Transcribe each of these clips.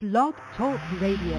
Blog Talk Radio.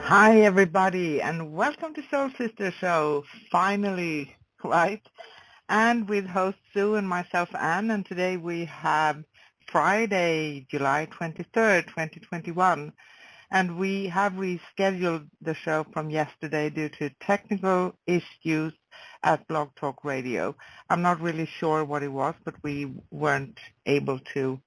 Hi everybody and welcome to Soul Sister Show, finally, right? And with host Sue and myself Anne, and today we have Friday, July 23rd, 2021, and we have rescheduled the show from yesterday due to technical issues at Blog Talk Radio. I'm not really sure what it was, but we weren't able to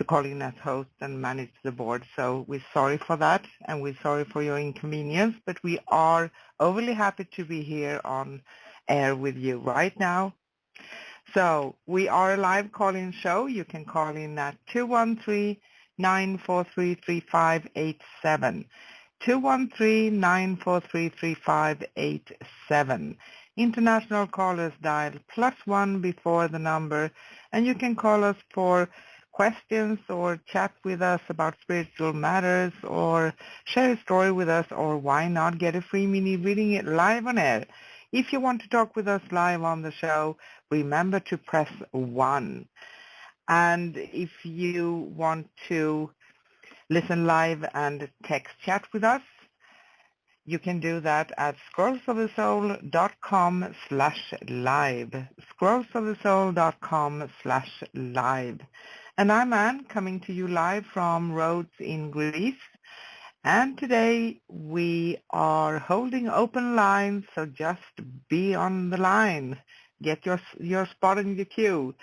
call in as host and manage the board. So we're sorry for that, and we're sorry for your inconvenience, but we are overly happy to be here on air with you right now. So we are a live call-in show. You can call in at 213-943-3587. 213-943-3587. International callers dial +1 before the number, and you can call us for questions or chat with us about spiritual matters or share a story with us, or why not get a free mini reading it live on air. If you want to talk with us live on the show, remember to press 1. And if you want to listen live and text chat with us, you can do that at scrollsofthesoul.com/live. scrollsofthesoul.com/live. And I'm Anne, coming to you live from Rhodes in Greece. And today we are holding open lines, so just be on the line. Get your spot in the queue.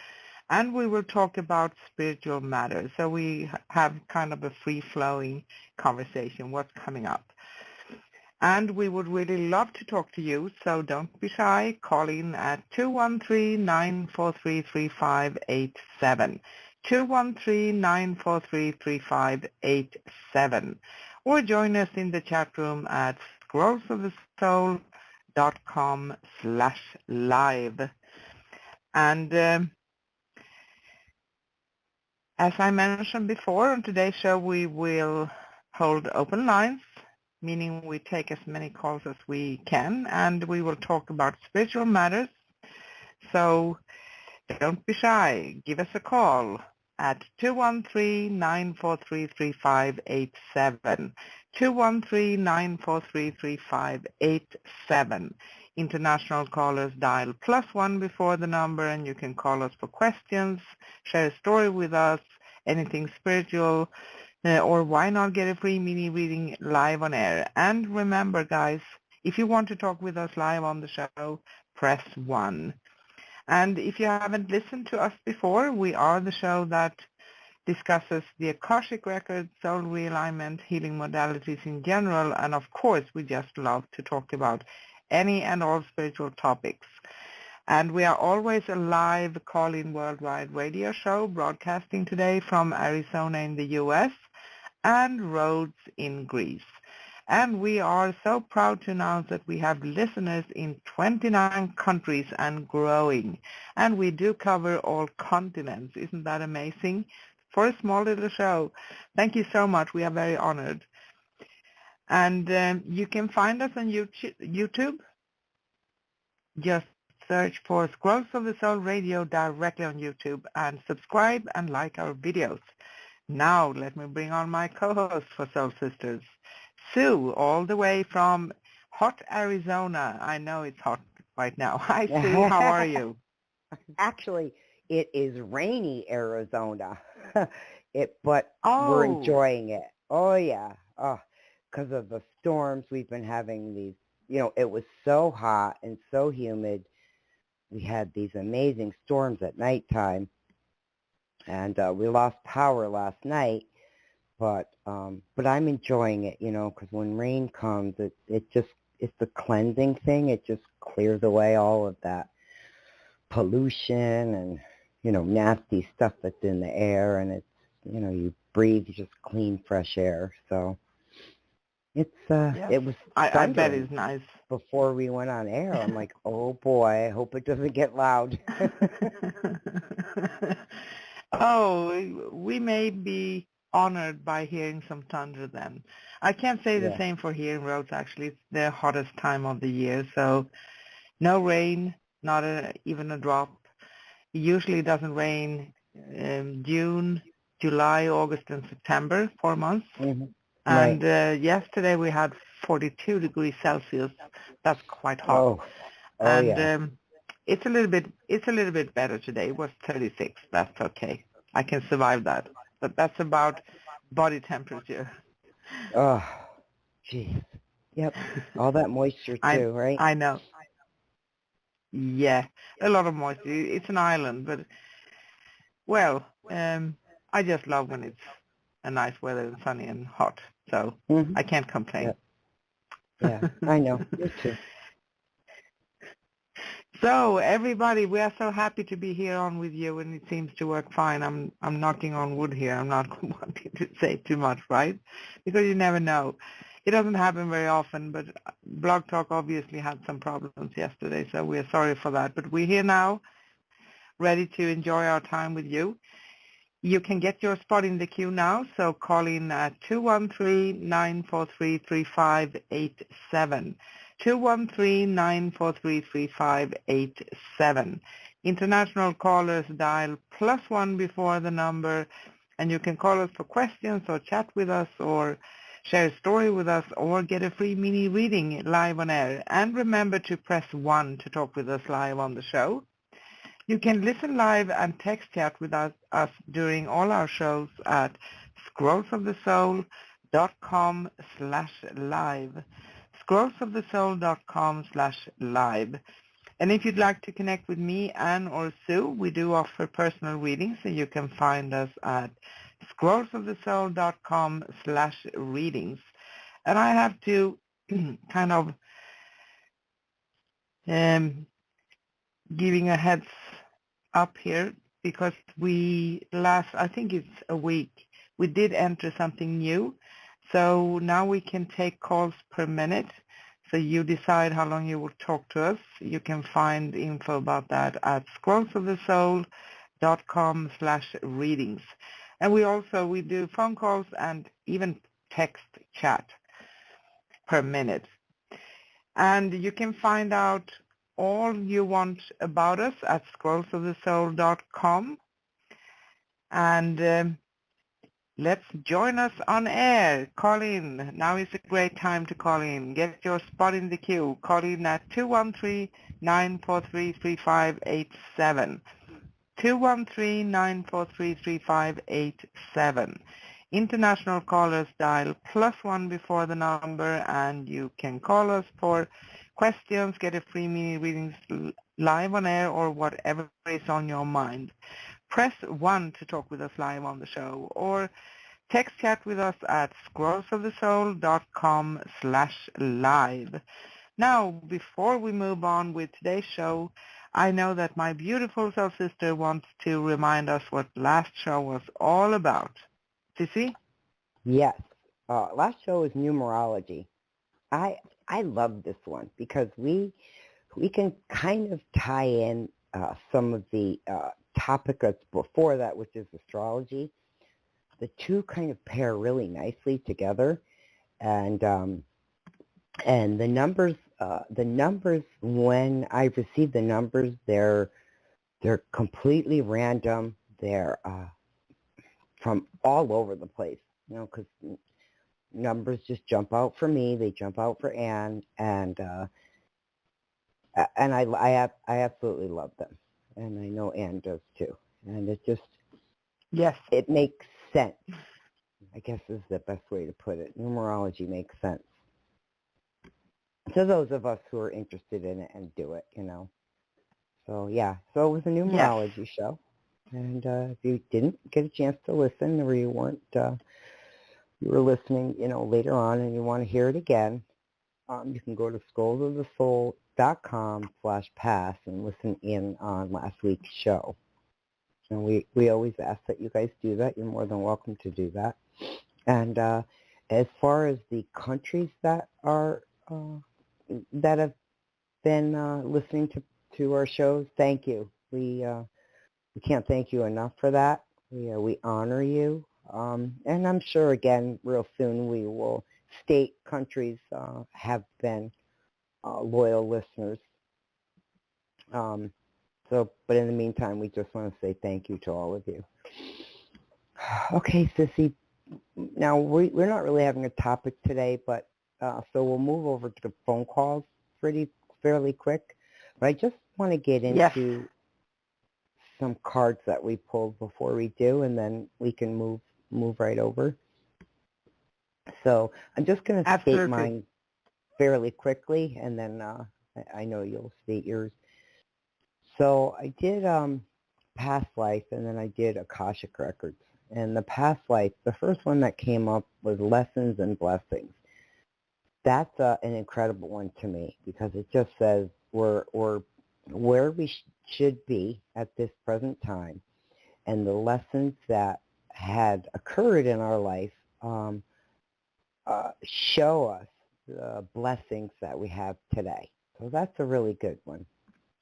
And we will talk about spiritual matters. So we have kind of a free-flowing conversation, what's coming up. And we would really love to talk to you, so don't be shy. Call in at 213-943-3587. 213-943-3587. Or join us in the chat room at scrollsofthesoul.com/live. And as I mentioned before, on today's show we will hold open lines, meaning we take as many calls as we can, and we will talk about spiritual matters. So don't be shy. Give us a call at 213-943-3587. 213-943-3587. International callers dial +1 before the number, and you can call us for questions, share a story with us, anything spiritual, or why not get a free mini reading live on air. And remember, guys, if you want to talk with us live on the show, press 1. And if you haven't listened to us before, we are the show that discusses the Akashic Records, soul realignment, healing modalities in general, and of course, we just love to talk about any and all spiritual topics. And we are always a live call-in worldwide radio show, broadcasting today from Arizona in the U.S. and Rhodes in Greece. And we are so proud to announce that we have listeners in 29 countries and growing. And we do cover all continents. Isn't that amazing? For a small little show. Thank you so much. We are very honored. And you can find us on YouTube. Just search for Scrolls of the Soul Radio directly on YouTube and subscribe and like our videos. Now let me bring on my co-host for Soul Sisters, Sue, all the way from hot Arizona. I know it's hot right now. Hi, Sue. How are you? Actually, it is rainy Arizona, but we're enjoying it. Oh, yeah. Because of the storms we've been having these, it was so hot and so humid. we had these amazing storms at nighttime, and we lost power last night. But I'm enjoying it, because when rain comes, it's the cleansing thing. It just clears away all of that pollution and nasty stuff that's in the air, and it's you breathe just clean, fresh air. So it's Yes, it was I bet thundering it's nice. before we went on air. I'm like, oh boy, I hope it doesn't get loud. Oh, we may be honored by hearing some thunder then. I can't say the Yeah. same for here in Rhodes, actually. It's the hottest time of the year, so no rain, not even a drop. It usually doesn't rain in June, July, August, and September, 4 months. Mm-hmm. And Right. yesterday we had 42 degrees Celsius. That's quite hot. Oh And yeah. it's a little bit better today. It was 36. That's okay. I can survive that. But that's about body temperature. Oh, jeez. Yep. All that moisture I too, right? I know. Yeah, a lot of moisture. It's an island, but well, I just love when it's a nice weather and sunny and hot. So Mm-hmm. I can't complain. Yep. Yeah, I know. Me too. So everybody, we are so happy to be here on with you, and it seems to work fine. I'm knocking on wood here. I'm not wanting to say too much, right? Because you never know. It doesn't happen very often, but Blog Talk obviously had some problems yesterday, so we're sorry for that. But we're here now, ready to enjoy our time with you. You can get your spot in the queue now, so call in at 213-943-3587. 213-943-3587. International callers dial +1 before the number, and you can call us for questions or chat with us or share a story with us or get a free mini reading live on air. And remember to press 1 to talk with us live on the show. You can listen live and text chat with us during all our shows at scrollsofthesoul.com/live. scrollsofthesoul.com/live. And if you'd like to connect with me, Anne, or Sue, we do offer personal readings, so you can find us at scrollsofthesoul.com/readings. And I have to kind of giving a heads up here because I think it's a week, we did enter something new. So now we can take calls per minute. So you decide how long you will talk to us. You can find info about that at scrollsofthesoul.com/readings. And we do phone calls and even text chat per minute. And you can find out all you want about us at scrollsofthesoul.com. And let's join us on air. Call in. Now is a great time to call in. Get your spot in the queue. Call in at 213-943-3587. 213-943-3587. International callers dial +1 before the number, and you can call us for questions, get a free mini readings live on air, or whatever is on your mind. Press 1 to talk with us live on the show, or text chat with us at scrollsofthesoul.com/live. Now, before we move on with today's show, I know that my beautiful soul sister wants to remind us what last show was all about. Sissy? Yes. Last show was numerology. I love this one because we can kind of tie in some of the topics before that, which is astrology. The two kind of pair really nicely together, and the numbers when I receive the numbers, they're completely random. They're from all over the place, because numbers just jump out for me. They jump out for Anne, and I absolutely love them, and I know Anne does too. And it just it makes sense, I guess is the best way to put it. Numerology makes sense to those of us who are interested in it and do it, So yeah, so it was a Yes. numerology show. And if you didn't get a chance to listen, or you weren't, you were listening, later on, and you want to hear it again, you can go to scrollsofthesoul.com/pass and listen in on last week's show. And we always ask that you guys do that. You're more than welcome to do that. And as far as the countries that are that have been listening to our shows, thank you. We can't thank you enough for that. We honor you. And I'm sure, again, real soon we will state countries have been loyal listeners. But in the meantime, we just want to say thank you to all of you. Okay, Sissy. Now, we're not really having a topic today, but so we'll move over to the phone calls fairly quick. But I just want to get into some cards that we pulled before we do, and then we can move right over. So I'm just going to state mine fairly quickly, and then I know you'll state yours. So I did past life, and then I did Akashic Records. And the past life, the first one that came up was Lessons and Blessings. That's an incredible one to me, because it just says we're where we should be at this present time, and the lessons that had occurred in our life show us the blessings that we have today. So that's a really good one.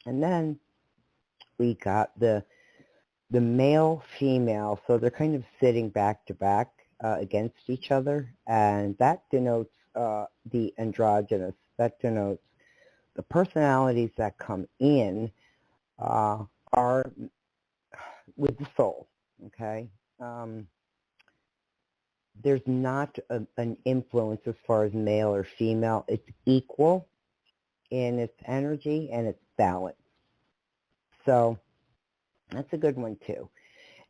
And then we got the male, female, so they're kind of sitting back to back against each other, and that denotes the androgynous. That denotes the personalities that come in are with the soul, okay? There's not an influence as far as male or female. It's equal in its energy and its balance. So that's a good one too.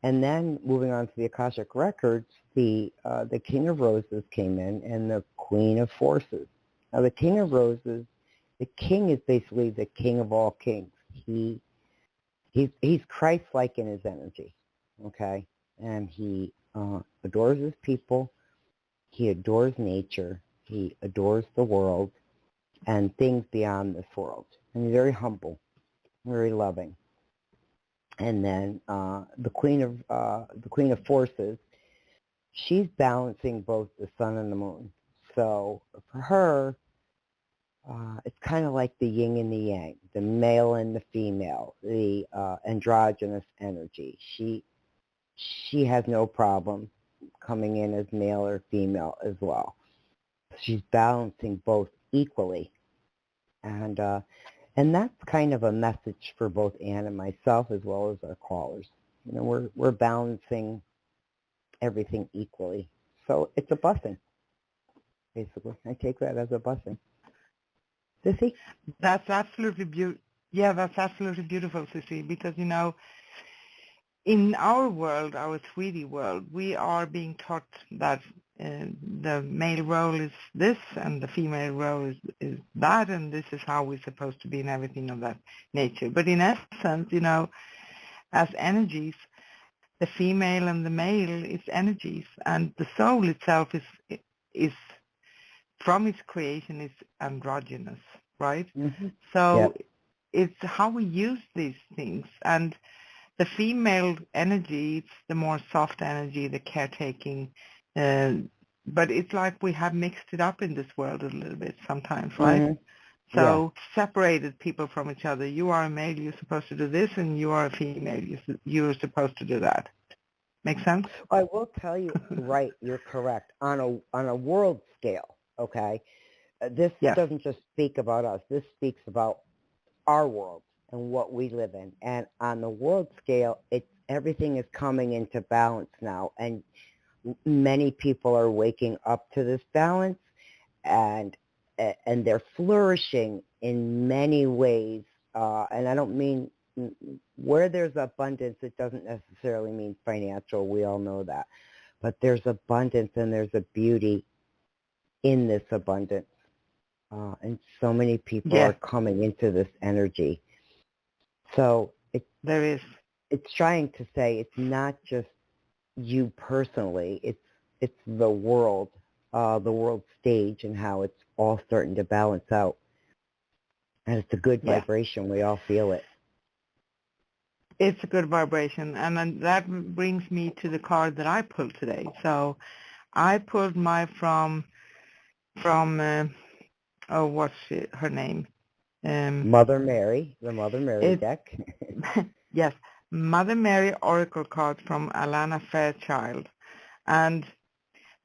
And then moving on to the Akashic Records, the King of Roses came in, and the Queen of Forces. Now the King of Roses, the king is basically the king of all kings. He's Christ-like in his energy, okay? And he adores his people. He adores nature. He adores the world and things beyond this world. And he's very humble, very loving. And then the Queen of Forces, she's balancing both the sun and the moon. So for her, it's kind of like the yin and the yang, the male and the female, the androgynous energy. She has no problem coming in as male or female as well. She's balancing both equally. And that's kind of a message for both Ann and myself, as well as our callers. We're balancing everything equally. So it's a blessing, basically. I take that as a blessing. Sissy? That's absolutely beautiful. Yeah, that's absolutely beautiful, Sissy, because, in our world, our 3D world, we are being taught that the male role is this and the female role is that, and this is how we're supposed to be and everything of that nature. But in essence, as energies, the female and the male is energies, and the soul itself is from its creation is androgynous, right? Mm-hmm. So it's how we use these things. And the female energy, it's the more soft energy, the caretaking, but it's like we have mixed it up in this world a little bit sometimes, right? Mm-hmm. So separated people from each other. You are a male, you're supposed to do this, and you are a female, you're supposed to do that. Make sense? I will tell you, right, you're correct. On a world scale, okay, this doesn't just speak about us. This speaks about our world and what we live in. And on the world scale, everything is coming into balance now, and many people are waking up to this balance, and they're flourishing in many ways. And I don't mean where there's abundance, it doesn't necessarily mean financial. We all know that. But there's abundance and there's a beauty in this abundance. And so many people are coming into this energy. So There is. it's trying to say it's not just you personally. It's the world stage, and how it's all starting to balance out. And it's a good Yeah. vibration. We all feel it. It's a good vibration, and then that brings me to the card that I pulled today. So I pulled my from what's her name? Mother Mary, the Mother Mary It's deck. yes, Mother Mary Oracle card from Alana Fairchild, and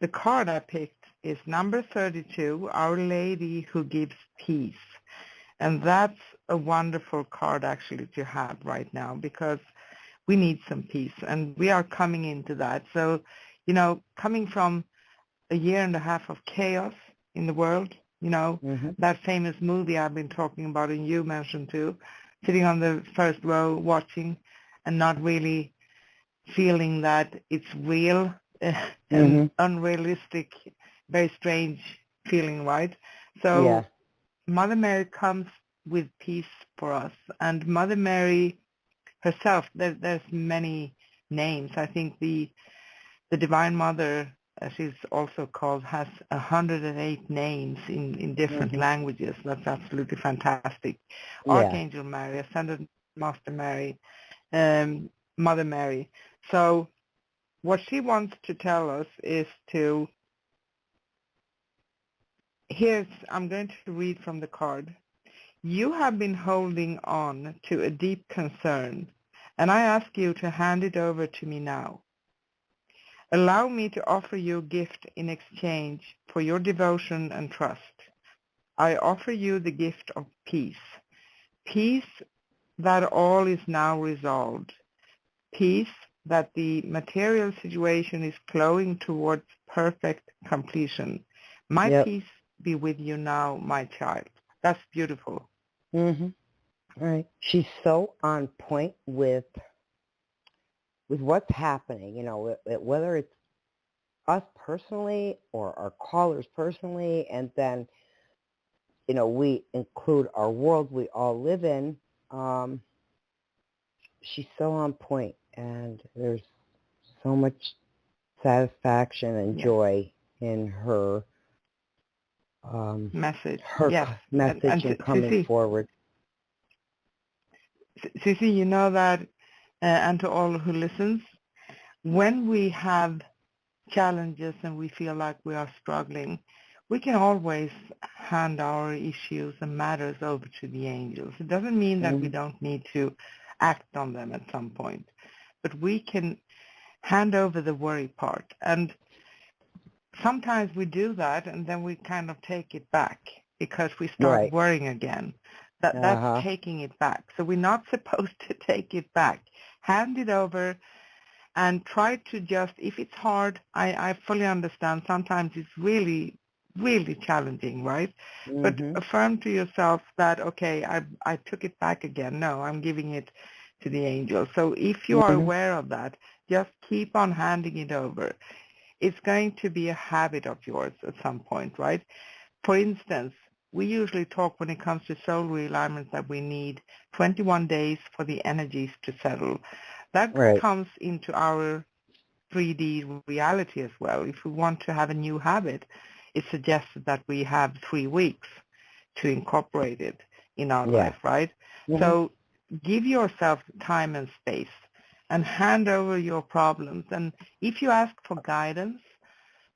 the card I picked is number 32, Our Lady Who Gives Peace. And that's a wonderful card actually to have right now, because we need some peace and we are coming into that. So, coming from a year and a half of chaos in the world, Mm-hmm. that famous movie I've been talking about and you mentioned too, sitting on the first row watching and not really feeling that it's real and unrealistic, very strange feeling, right? Yeah. So Mother Mary comes with peace for us. And Mother Mary herself, there's many names. I think the Divine Mother, as she's also called, has 108 names in different Mm-hmm. languages. That's absolutely fantastic. Yeah. Archangel Mary, Ascended Master Mary, Mother Mary. So what she wants to tell us is I'm going to read from the card. You have been holding on to a deep concern, and I ask you to hand it over to me now. Allow me to offer you a gift in exchange for your devotion and trust. I offer you the gift of peace. Peace that all is now resolved. Peace that the material situation is flowing towards perfect completion. My Yep. peace be with you now, my child. That's beautiful. Mm-hmm. Right. She's so on point with what's happening. Whether it's us personally or our callers personally, and then we include our world we all live in. She's so on point, and there's so much satisfaction and joy in her Message. her Yes. message and coming forward. Sissy, you know that, and to all who listens, when we have challenges and we feel like we are struggling, we can always hand our issues and matters over to the angels. It doesn't mean that we don't need to act on them at some point, but we can hand over the worry part. And sometimes we do that and then we kind of take it back because we start worrying again. That's taking it back. So we're not supposed to take it back. Hand it over and try to just, if it's hard, I fully understand. Sometimes it's really, really challenging, right? But affirm to yourself that, okay, I took it back again. No, I'm giving it to the angels. So if you are aware of that, just keep on handing it over. It's going to be a habit of yours at some point, right? For instance, we usually talk when it comes to soul realignments that we need 21 days for the energies to settle. That comes into our 3D reality as well. If we want to have a new habit, it's suggested that we have 3 weeks to incorporate it in our life, right? So give yourself time and space and hand over your problems. And if you ask for guidance,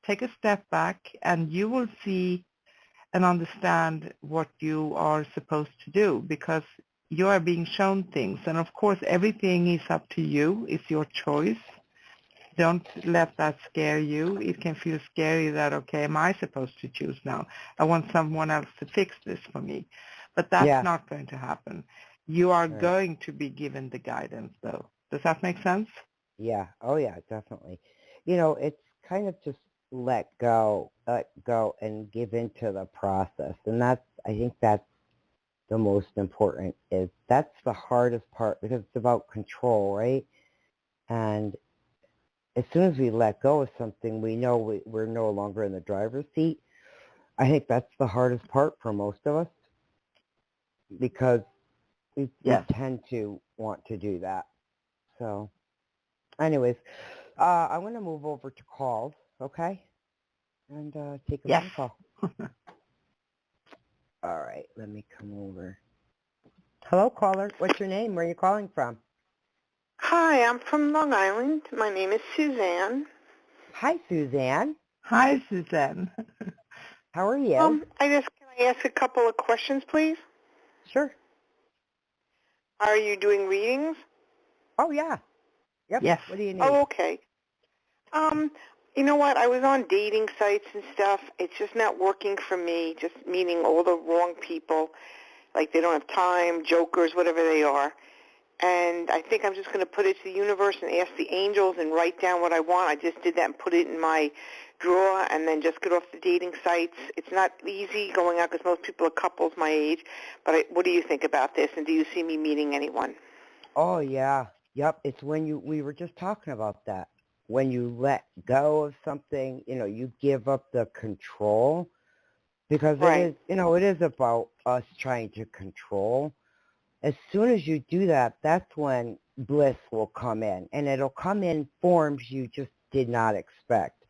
take a step back and you will see and understand what you are supposed to do, because you are being shown things. And of course, everything is up to you. It's your choice. Don't let that scare you. It can feel scary that, okay, am I supposed to choose now? I want someone else to fix this for me. But that's not going to happen. You are going to be given the guidance, though. Does that make sense? Yeah. Oh, yeah, definitely. It's kind of just let go and give into the process. And I think that's the most important. That's the hardest part, because it's about control, right? And as soon as we let go of something, we know we're no longer in the driver's seat. I think that's the hardest part for most of us, because We Yes. tend to want to do that. So, anyways, I'm going to move over to calls, okay? And take a Yes. phone call. All right, let me come over. Hello, caller. What's your name? Where are you calling from? Hi, I'm from Long Island. My name is Suzanne. Hi, Suzanne. Hi, Suzanne. How are you? Can I ask a couple of questions, please? Sure. Are you doing readings? Oh, yeah. Yep. Yes. What do you need? Oh, okay. You know what? I was on dating sites and stuff. It's just not working for me, just meeting all the wrong people. Like they don't have time, jokers, whatever they are. And I think I'm just going to put it to the universe and ask the angels and write down what I want. I just did that and put it in my drawer and then just get off the dating sites. It's not easy going out because most people are couples my age. But what do you think about this? And do you see me meeting anyone? Oh, yeah. Yep. It's when we were just talking about that. When you let go of something, you give up the control because Right. it is about us trying to control. As soon as you do that, that's when bliss will come in, and it'll come in forms you just did not expect.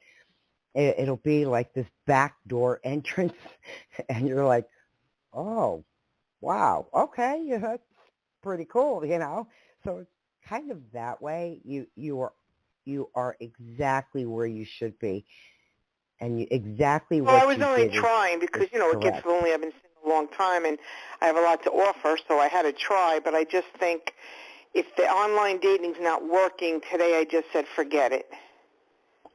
It'll be like this backdoor entrance, and you're like, oh, wow, okay, yeah, that's pretty cool, So it's kind of that way. You are exactly where you should be, and exactly Well, I what was you only did trying because, is it gets correct. lonely. I've been single a long time, and I have a lot to offer, so I had to try. But I just think if the online dating's not working today, I just said forget it.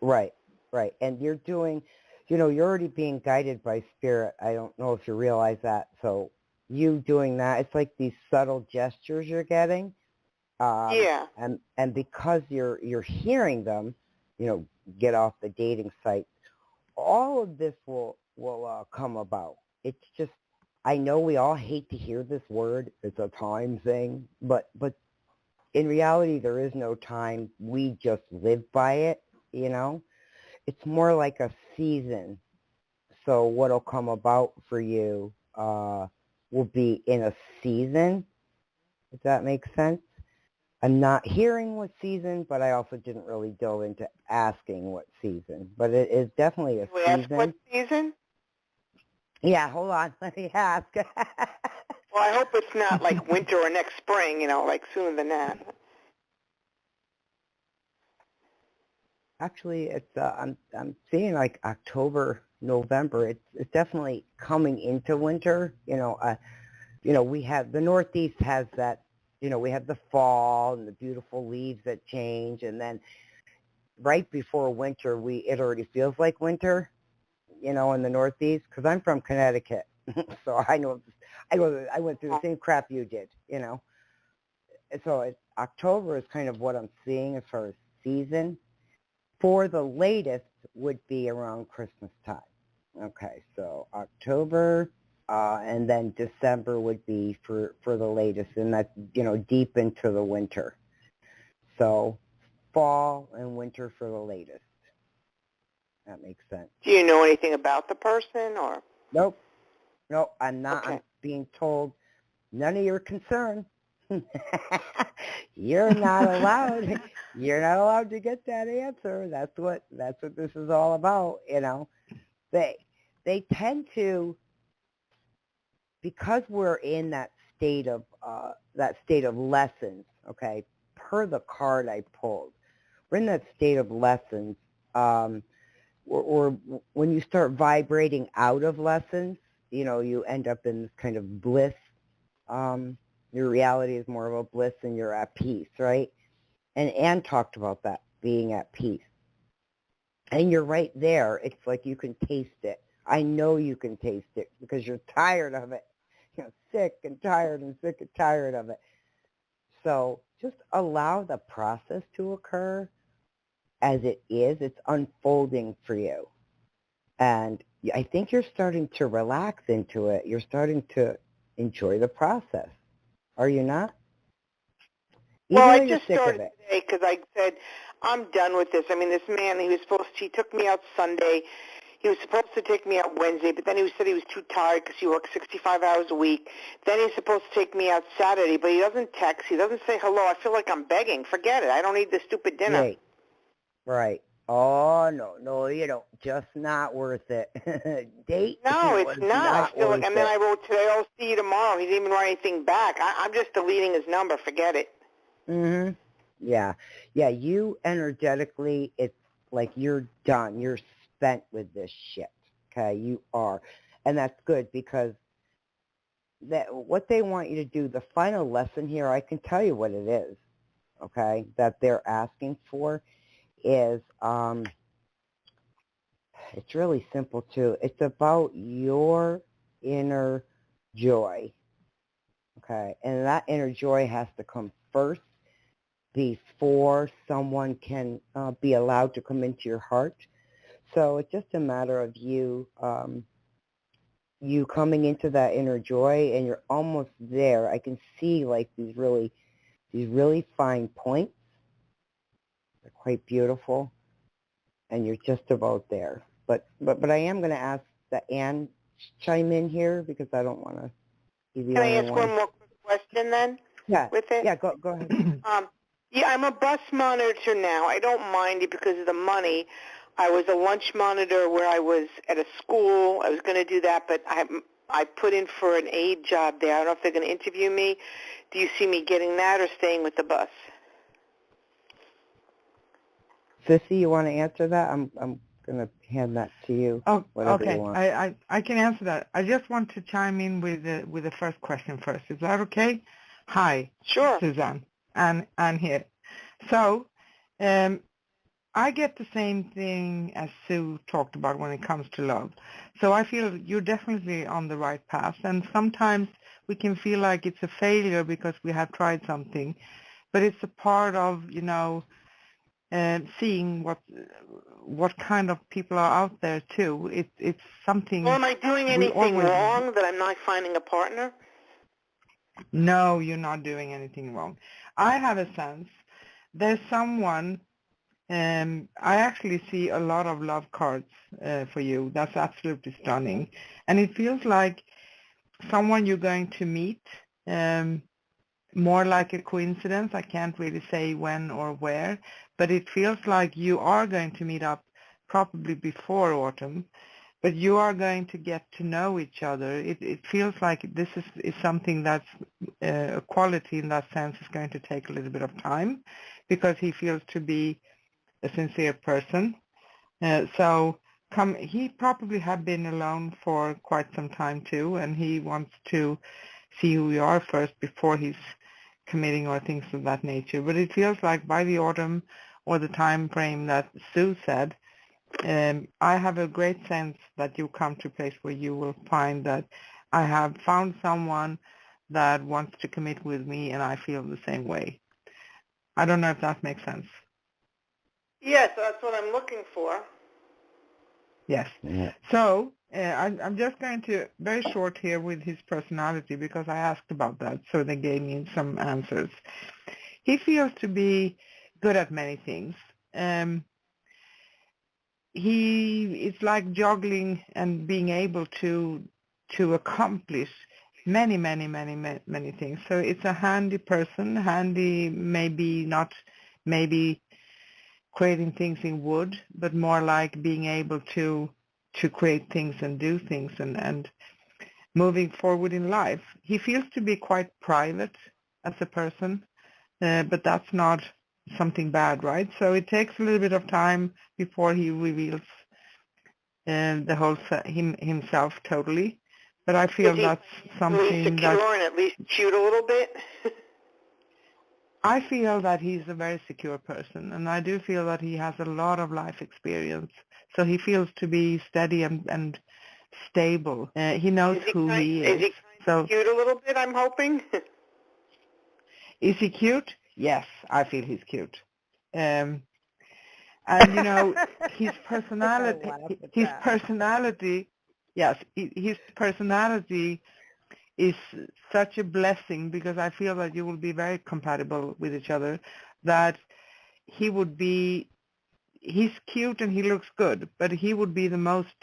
Right, right. And you're doing, you're already being guided by spirit. I don't know if you realize that. So you doing that, it's like these subtle gestures you're getting. Yeah. And because you're hearing them, get off the dating site, all of this will come about. It's just, I know we all hate to hear this word. It's a time thing, but in reality, there is no time. We just live by it, It's more like a season. So what'll come about for you will be in a season, if that makes sense. I'm not hearing what season, but I also didn't really delve into asking what season. But it is definitely a We season. ask what season? Yeah, hold on. Let me ask. Well, I hope it's not like winter or next spring, like sooner than that. Actually, it's I'm seeing like October, November. It's definitely coming into winter. We have the Northeast has that. We have the fall and the beautiful leaves that change, and then right before winter, it already feels like winter. In the Northeast, because I'm from Connecticut, so I know I went through the same crap you did. So October is kind of what I'm seeing as far as season. For the latest would be around Christmas time. Okay, so October, and then December would be for the latest, and that's, deep into the winter. So fall and winter for the latest. That makes sense. Do you know anything about the person or? Nope, I'm not. Okay. I'm being told none of your concern. You're not allowed. You're not allowed to get that answer. That's what this is all about. They tend to, because we're in that state of lessons. Okay, per the card I pulled, we're in that state of lessons. Or when you start vibrating out of lessons, you end up in this kind of bliss. Your reality is more of a bliss and you're at peace, right? And Anne talked about that, being at peace. And you're right there. It's like you can taste it. I know you can taste it because you're tired of it. Sick and tired and sick and tired of it. So just allow the process to occur as it is. It's unfolding for you. And I think you're starting to relax into it. You're starting to enjoy the process. Are you not? Well, I just started today because I said, I'm done with this. I mean, this man, he took me out Sunday. He was supposed to take me out Wednesday, but then he said he was too tired because he works 65 hours a week. Then he's supposed to take me out Saturday, but he doesn't text. He doesn't say hello. I feel like I'm begging. Forget it. I don't need this stupid dinner. Right. Right. Oh, no, you don't. Just not worth it. Date No, was it's not. I feel like, and then I it. wrote today, I'll see you tomorrow. He didn't even write anything back. I'm just deleting his number. Forget it. Mhm. Yeah. Yeah, you energetically, it's like you're done. You're spent with this shit. Okay, you are. And that's good because that what they want you to do, the final lesson here, I can tell you what it is, okay, that they're asking for is it's really simple too. It's about your inner joy. Okay. And that inner joy has to come first before someone can be allowed to come into your heart. So it's just a matter of you you coming into that inner joy, and you're almost there. I can see like these really fine points. They're quite beautiful, and you're just about there. But I am going to ask that Anne chime in here because I don't want to be the Can I only ask one more quick question then? Yeah. With it? Yeah. Go ahead. Yeah, I'm a bus monitor now. I don't mind it because of the money. I was a lunch monitor where I was at a school. I was going to do that, but I put in for an aide job there. I don't know if they're going to interview me. Do you see me getting that or staying with the bus? Sissy, you want to answer that? I'm going to hand that to you. Oh, Whatever okay. you want. I can answer that. I just want to chime in with the first question first. Is that okay? Hi, Sure. Suzanne. Anne here. So, I get the same thing as Sue talked about when it comes to love. So I feel you're definitely on the right path. And sometimes we can feel like it's a failure because we have tried something, but it's a part of, seeing what kind of people are out there too. It's something. Well, am I doing anything wrong that I'm not finding a partner? No, you're not doing anything wrong. I have a sense there's someone. I actually see a lot of love cards for you. That's absolutely stunning. And it feels like someone you're going to meet, more like a coincidence. I can't really say when or where, but it feels like you are going to meet up probably before autumn, but you are going to get to know each other. It feels like this is something that's a quality in that sense is going to take a little bit of time because he feels to be a sincere person. He probably have been alone for quite some time too, and he wants to see who you are first before he's committing or things of that nature. But it feels like by the autumn or the time frame that Sue said, I have a great sense that you come to a place where you will find that I have found someone that wants to commit with me, and I feel the same way. I don't know if that makes sense. Yes, that's what I'm looking for. Yes. Yeah. So I'm just going to very short here with his personality because I asked about that, so they gave me some answers. He feels to be good at many things. It's like juggling and being able to accomplish many things. So it's a handy person. Handy, maybe creating things in wood, but more like being able to create things and do things and moving forward in life. He feels to be quite private as a person, but that's not something bad, right? So it takes a little bit of time before he reveals the whole himself totally. But I feel that's something secure and at least cute a little bit. I feel that he's a very secure person, and I do feel that he has a lot of life experience. So he feels to be steady and stable. He knows who he is. Is he so cute a little bit, I'm hoping? Is he cute? Yes, I feel he's cute. And his personality, yes, his personality is such a blessing because I feel that you will be very compatible with each other, that he would be he's cute and he looks good, but he would be the most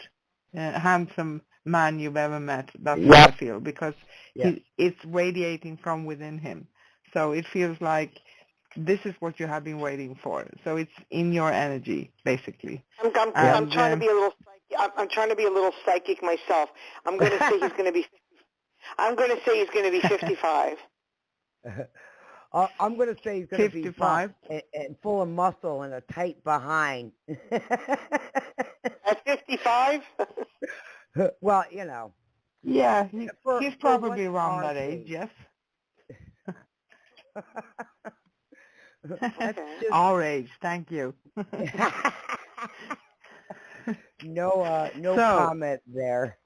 handsome man you've ever met. That's what I feel, because it's radiating from within him. So it feels like this is what you have been waiting for. So it's in your energy, basically. I'm trying to be a little. I'm trying to be a little psychic myself. I'm going to say he's going to be. I'm going to say he's going to be 55. I'm going to say he's going to be 55 and full of muscle and a tight behind. At 55? Well, you know. Yeah, he's probably around that age, yes. Our age, thank you. No comment there.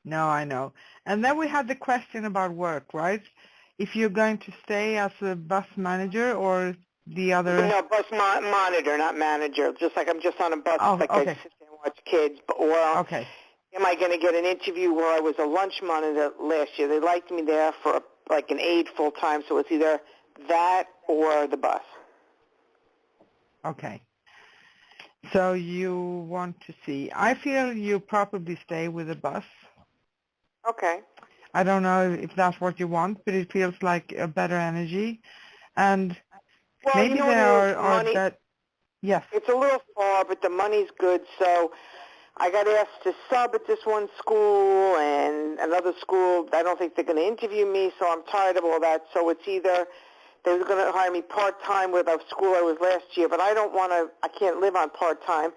No, I know. And then we had the question about work, right? If you're going to stay as a bus manager or the other... No, bus monitor, not manager. Just like I'm just on a bus, I sit there and watch kids. Or am I going to get an interview where I was a lunch monitor last year? They liked me there for like an aide full time, so it's either that or the bus. Okay. So you want to see. I feel you probably stay with the bus. Okay. I don't know if that's what you want, but it feels like a better energy. And maybe there are that... Yes. It's a little far, but the money's good, so I got asked to sub at this one school and another school. I don't think they're going to interview me, so I'm tired of all that. So it's either they were going to hire me part-time with a school I was last year, but I can't live on part-time.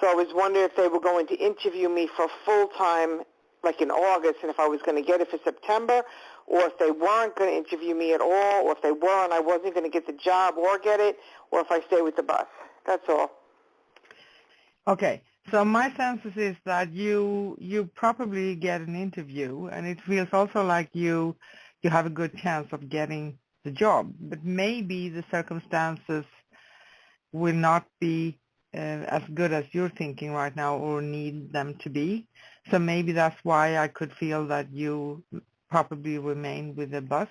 So I was wondering if they were going to interview me for full-time, like in August, and if I was going to get it for September, or if they weren't going to interview me at all, or if they were and I wasn't going to get the job or get it, or if I stay with the bus. That's all. Okay. So my sense is that you probably get an interview, and it feels also like you have a good chance of getting the job. But maybe the circumstances will not be as good as you're thinking right now or need them to be. So maybe that's why I could feel that you probably remain with the bus.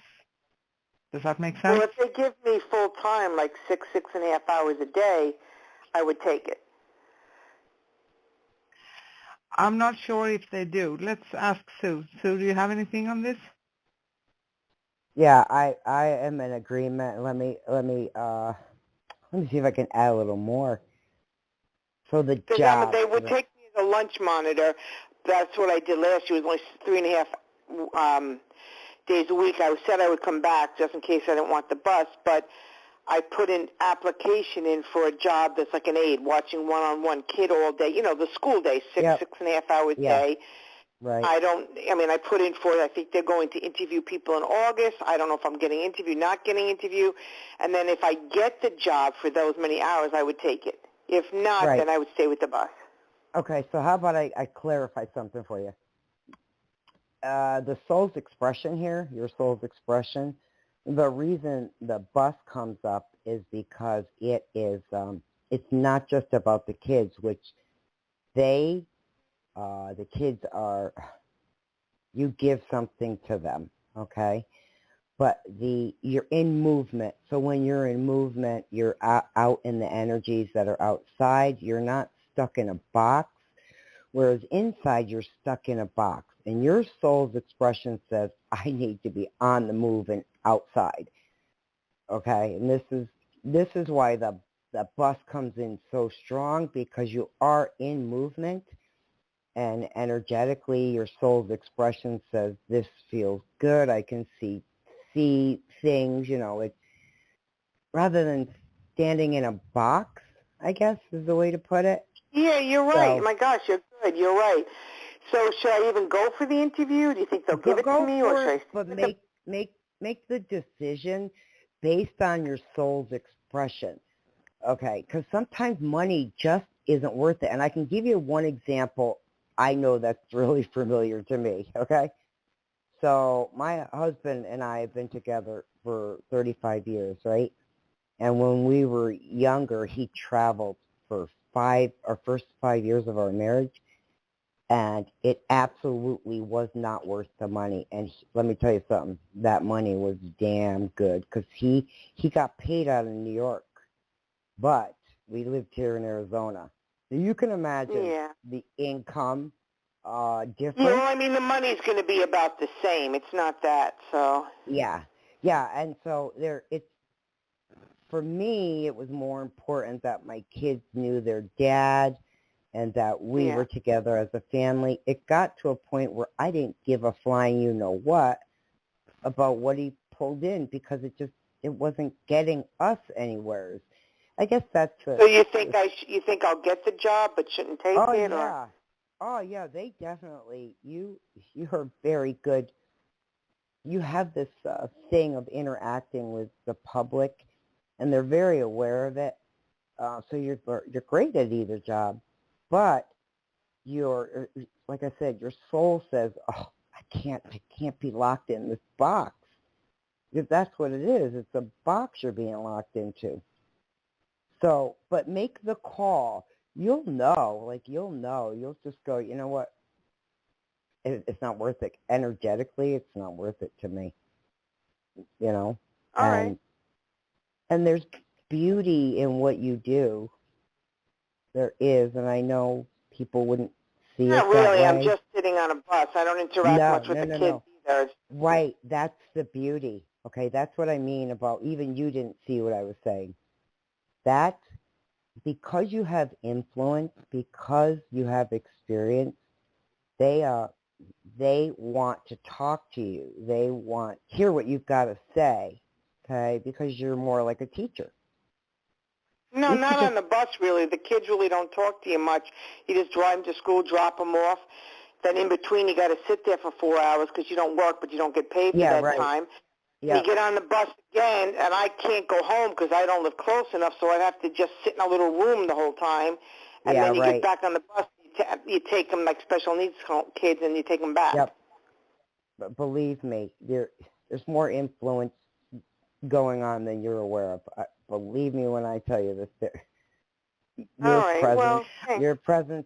Does that make sense? Well, if they give me full time, like 6.5 hours a day, I would take it. I'm not sure if they do. Let's ask Sue. Sue, do you have anything on this? Yeah, I am in agreement. Let me see if I can add a little more. So the job. They would take me as a lunch monitor. That's what I did last year. It was only 3.5 days a week. I said I would come back just in case I didn't want the bus, but I put an application in for a job that's like an aide, watching one-on-one kid all day. You know, the school day, 6.5 hours a day. Right. I put in for it. I think they're going to interview people in August. I don't know if I'm getting interviewed, not getting interviewed. And then if I get the job for those many hours, I would take it. If not, then I would stay with the bus. Okay, so how about I clarify something for you? The soul's expression here, your soul's expression, the reason the bus comes up is because it is, it's not just about the kids, which the kids are, you give something to them, okay? But you're in movement. So when you're in movement, you're out in the energies that are outside. You're not stuck in a box, whereas inside you're stuck in a box. And your soul's expression says, I need to be on the move and outside. Okay? And this is why the bus comes in so strong, because you are in movement. And energetically, your soul's expression says, this feels good. I can see things, you know, it's rather than standing in a box, I guess is the way to put it. Yeah, you're right. My gosh, you're good. You're right. So should I even go for the interview? Do you think they'll give it to me, or should I? But make the decision based on your soul's expression. Okay, because sometimes money just isn't worth it. And I can give you one example I know that's really familiar to me, okay? So my husband and I have been together for 35 years, right? And when we were younger, he traveled for our first 5 years of our marriage, and it absolutely was not worth the money. And let me tell you something, that money was damn good, because he got paid out in New York. But we lived here in Arizona. So you can imagine Yeah. the income difference. Yeah, well, I mean, the money's going to be about the same. It's not that, so. Yeah, and so for me, it was more important that my kids knew their dad and that we were together as a family. It got to a point where I didn't give a flying you-know-what about what he pulled in because it wasn't getting us anywhere. I guess that's So you think I'll get the job but shouldn't take it? Yeah. Or? Oh, yeah, they definitely, you're very good. You have this thing of interacting with the public, and they're very aware of it. So you're great at either job, but like I said, your soul says, "Oh, I can't be locked in this box." If that's what it is, it's a box you're being locked into. So, but make the call. You'll know. You'll just go, you know what? It's not worth it. Energetically, it's not worth it to me. You know? All right. And there's beauty in what you do. There is, and I know people wouldn't see it that way. Not really. I'm just sitting on a bus. I don't interact much with the kids either. Right. That's the beauty. Okay, that's what I mean about even you didn't see what I was saying. That, because you have influence, because you have experience, they want to talk to you. They want to hear what you've got to say, okay, because you're more like a teacher. No, not on the bus, really. The kids really don't talk to you much. You just drive them to school, drop them off. Then in between, you got to sit there for 4 hours because you don't work, but you don't get paid for that time. Yeah. You get on the bus again, and I can't go home because I don't live close enough, so I'd have to just sit in a little room the whole time. And then you get back on the bus, you take them like special needs kids, and you take them back. Yep. But believe me, there's more influence going on than you're aware of. Believe me when I tell you this. Your presence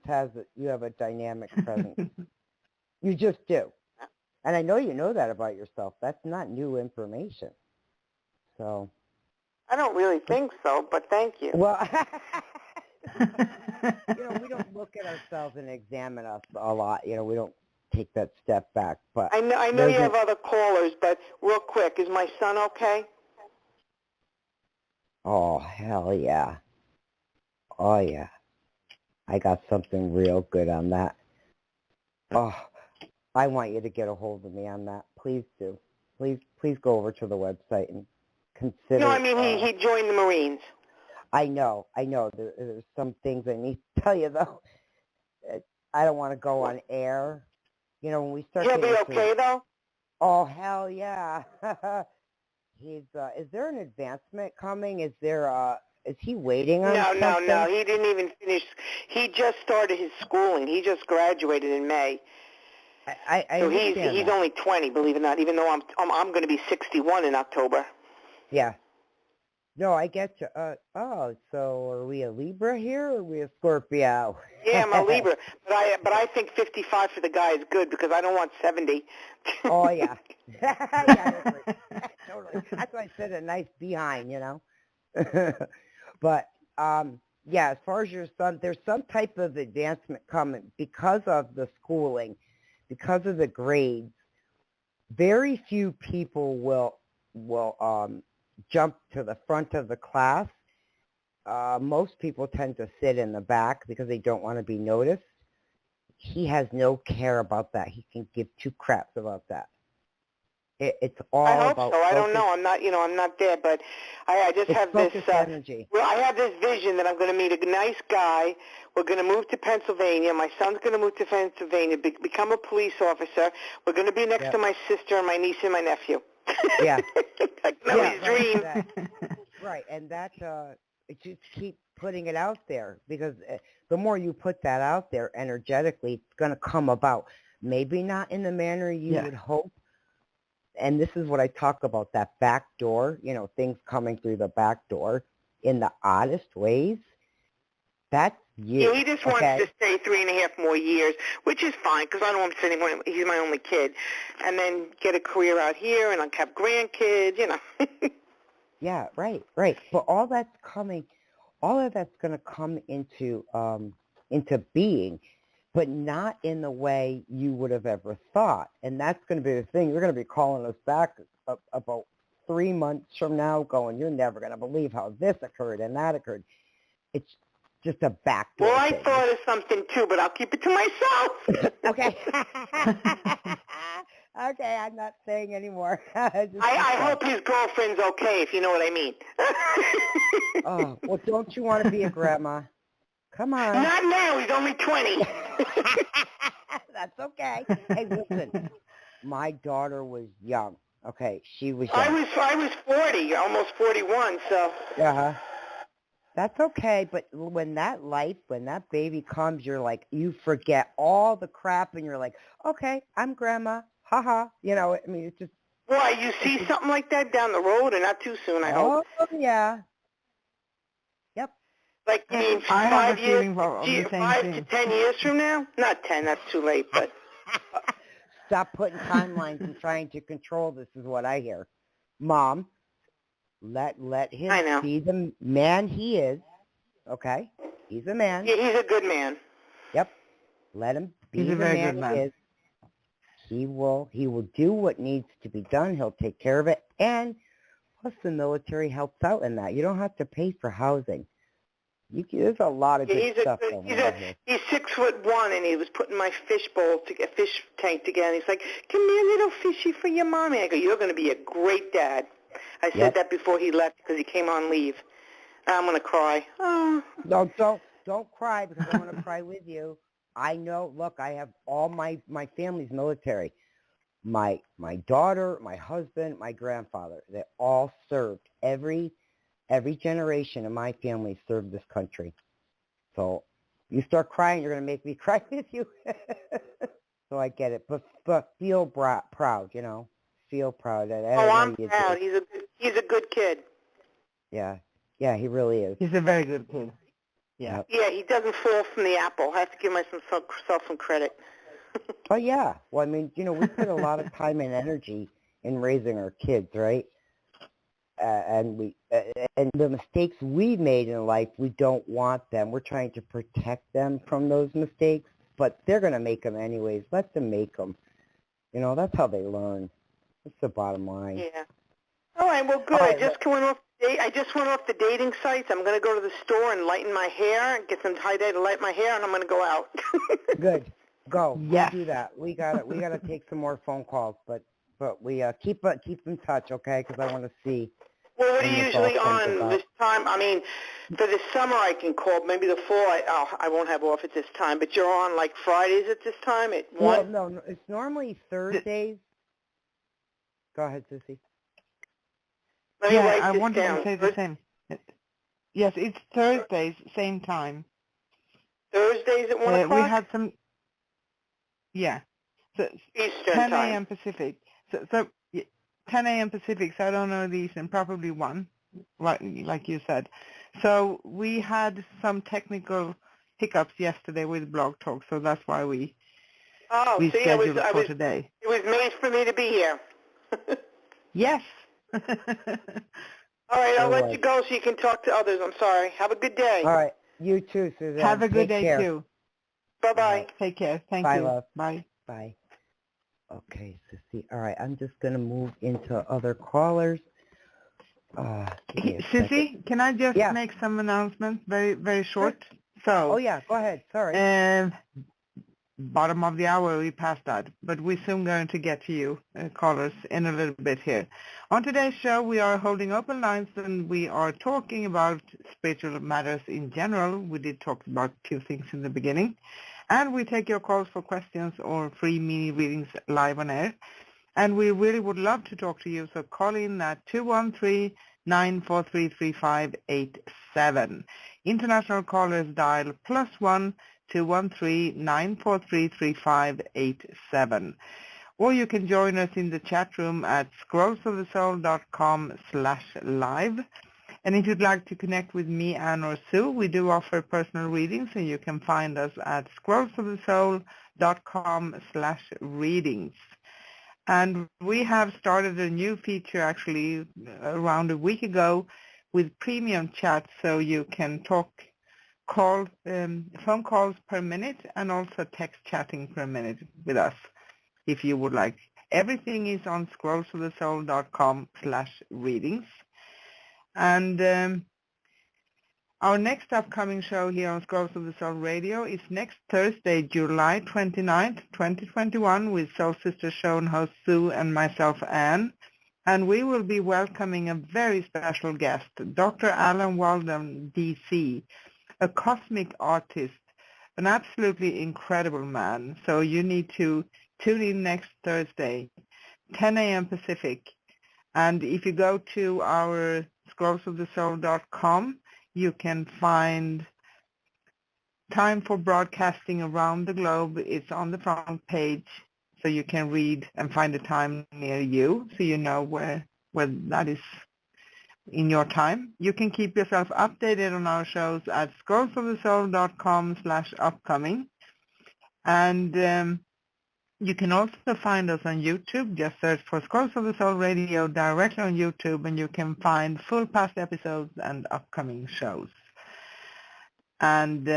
you have a dynamic presence. You just do. And I know you know that about yourself. That's not new information. So. I don't really think so, but thank you. Well, we don't look at ourselves and examine us a lot. We don't take that step back. But I know you have other callers, but real quick, is my son okay? Oh, hell yeah. Oh, yeah. I got something real good on that. Oh, I want you to get a hold of me on that. Please do. Please go over to the website and consider. No, I mean, he joined the Marines. I know. There's some things I need to tell you, though. I don't want to go on air. When we start. He'll be okay, though? Oh, hell yeah. Is there an advancement coming? Is he waiting on something? No. He didn't even finish. He just started his schooling. He just graduated in May. So he's only 20, believe it or not, even though I'm going to be 61 in October. Yeah. No, I get you. So are we a Libra here or are we a Scorpio? Yeah, I'm a Libra, but I think 55 for the guy is good because I don't want 70. Oh yeah. Yeah, totally. That's why I said a nice behind, But as far as your son, there's some type of advancement coming because of the schooling, because of the grades. Very few people will jump to the front of the class. Most people tend to sit in the back because they don't want to be noticed. He has no care about that. He can give two craps about that. It's all I hope about so. I don't know. I'm not there, but I just have this energy. Well, I have this vision that I'm going to meet a nice guy. We're going to move to Pennsylvania. My son's going to move to Pennsylvania, become a police officer. We're going to be next to my sister and my niece and my nephew. Yeah. I know his dream. Right, and that just keep putting it out there because the more you put that out there energetically, it's going to come about. Maybe not in the manner you would hope. And this is what I talk about, that back door, things coming through the back door in the oddest ways. That's you. Yeah, he just wants to stay 3.5 more years, which is fine because I don't want him sitting. He's my only kid. And then get a career out here and I'll have grandkids, Yeah, right. But all that's coming, all of that's going to come into being, but not in the way you would have ever thought. And that's going to be the thing. You're going to be calling us back about 3 months from now going, you're never going to believe how this occurred and that occurred. It's just a backdoor Well, I thing. thought of something too, but I'll keep it to myself. Okay. Okay, I'm not saying anymore. I hope his girlfriend's okay, if you know what I mean. Oh, well, don't you want to be a grandma? Come on. Not now. He's only 20. That's okay. Hey, listen, my daughter was young. Okay, she was young. I was 40, almost 41, so. Uh-huh. That's okay, but when that baby comes, you're like, you forget all the crap, and you're like, okay, I'm grandma. Ha-ha. You know, I mean, it's just. Why, you see something like that down the road, or not too soon, I hope? Oh, yeah. Yep. Like, you mean I have 5 a years, feeling of the same 5 thing. to 10 years from now? Not 10, that's too late, but. Stop putting timelines and trying to control this is what I hear. Mom, let him be the man he is, okay? He's a man. Yeah, he's a good man. Yep. Let him be He's a the very man good man. he is. He will do what needs to be done. He'll take care of it. And plus the military helps out in that. You don't have to pay for housing. There's a lot of good stuff going on here. He's 6'1", and he was putting my fish tank together. He's like, "Come here, little fishy, for your mommy." I go, "You're going to be a great dad." I said that before he left because he came on leave. I'm going to cry. Oh. No, don't cry because I'm going to cry with you. I know. Look, I have all my family's military. My daughter, my husband, my grandfather. They all served. Every generation of my family served this country. So you start crying, you're going to make me cry with you. So I get it. But feel proud, you know. Feel proud. I'm proud. He's a good kid. Yeah. Yeah, he really is. He's a very good kid. Yeah. Yeah, he doesn't fall from the apple. I have to give myself some credit. Oh, yeah. Well, I mean, you know, we put a lot of time and energy in raising our kids, right? And the mistakes we made in life, we don't want them. We're trying to protect them from those mistakes, but they're going to make them anyways. Let them make them. You know, that's how they learn. That's the bottom line. Yeah. All right. Well, good. I just went off the dating sites. I'm going to go to the store and lighten my hair and get some tie-dye to light my hair, and I'm going to go out. Good. Go. Yes. We'll do that. We gotta take some more phone calls, but we keep in touch, okay? Because I want to see. Well, what are you usually on this time? I mean, for the summer I can call. Maybe the fall I won't have off at this time. But you're on like Fridays at this time at 1? Well, no, it's normally Thursdays. Go ahead, Sissy. I wanted to say the same. Yes, it's Thursdays, same time. Thursdays at 1 o'clock? We had some, so Eastern 10 time. a.m. Pacific. So 10 a.m. Pacific, so I don't know the Eastern, probably 1, like you said. So we had some technical hiccups yesterday with Blog Talk, so that's why we scheduled for today. It was made for me to be here. Yes. All right, I'll let you go so you can talk to others. I'm sorry. Have a good day. All right. You too, Suzanne. Have a good day, too. Bye-bye. Right. Take care. Thank Bye, you. love. Bye. Bye. Okay, Sissy. All right, I'm just going to move into other callers. Sissy, can I just make some announcements, very, very short? So. Oh, yeah, go ahead. Sorry. Bottom of the hour, we passed that, but we're soon going to get to you, callers, in a little bit here. On today's show, we are holding open lines, and we are talking about spiritual matters in general. We did talk about a few things in the beginning. And we take your calls for questions or free mini readings live on air. And we really would love to talk to you, so call in at 213-943-3587. International callers dial +1 213-943-3587. Or you can join us in the chat room at scrollsofthesoul.com/live. And if you'd like to connect with me, Anne, or Sue, we do offer personal readings, and you can find us at scrollsofthesoul.com/readings. And we have started a new feature actually around a week ago with premium chat, so you can call phone calls per minute and also text chatting per minute with us if you would like. Everything is on scrollsofthesoul.com/readings. And our next upcoming show here on Scrolls of the Soul Radio is next Thursday, July 29th, 2021, with Soul Sister Show and host Sue and myself, Anne. And we will be welcoming a very special guest, Dr. Alan Walden, D.C., a cosmic artist, an absolutely incredible man. So you need to tune in next Thursday, 10 a.m. Pacific. And if you go to our scrollsofthesoul.com, you can find time for broadcasting around the globe. It's on the front page, so you can read and find a time near you, so you know where that is in your time. You can keep yourself updated on our shows at scrollsofthesoul.com/upcoming. And you can also find us on YouTube. Just search for Scrolls of the Soul Radio directly on YouTube, and you can find full past episodes and upcoming shows. And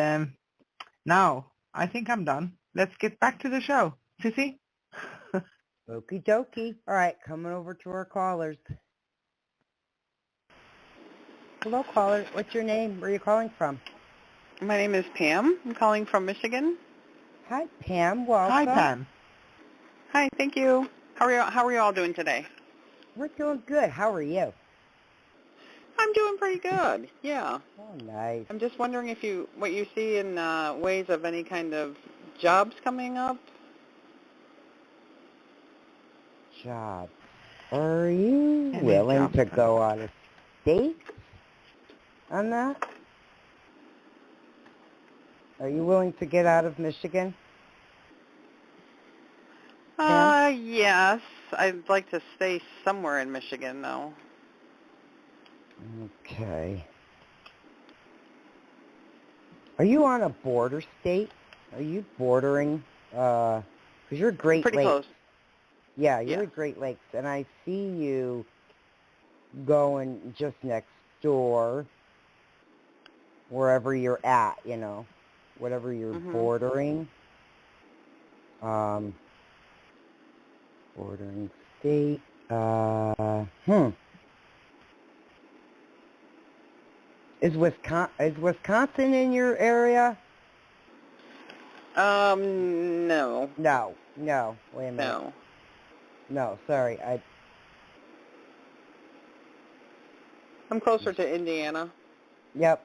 now, I think I'm done. Let's get back to the show. Sissy? Okie dokie. All right, coming over to our callers. Hello, caller. What's your name? Where are you calling from? My name is Pam. I'm calling from Michigan. Hi, Pam. Welcome. Hi, Pam. Hi, thank you. How are you all doing today? We're doing good. How are you? I'm doing pretty good. Yeah. Oh, nice. I'm just wondering what you see in ways of any kind of jobs coming up. Job. Are you Any willing jobs to coming go up? out of state on that? Are you willing to get out of Michigan? Yes. I'd like to stay somewhere in Michigan, though. Okay. Are you on a border state? Are you bordering? Because you're Great Pretty Lakes. close. Yeah, you're Yeah. at Great Lakes, and I see you going just next door, wherever you're at, whatever you're bordering. Bordering state. Is Wisconsin in your area? No. No. Wait a minute. No. No, sorry. I'm closer to Indiana. Yep.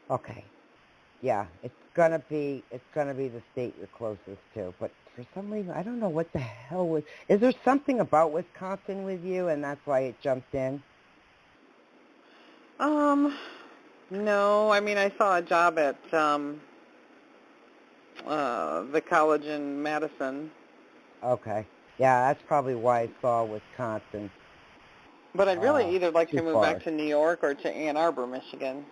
Okay. Yeah, it's gonna be the state you're closest to. But for some reason, I don't know what the hell was. Is there something about Wisconsin with you, and that's why it jumped in? No. I mean, I saw a job at the college in Madison. Okay. Yeah, that's probably why I saw Wisconsin. But I'd really either like to move far. back to New York or to Ann Arbor, Michigan.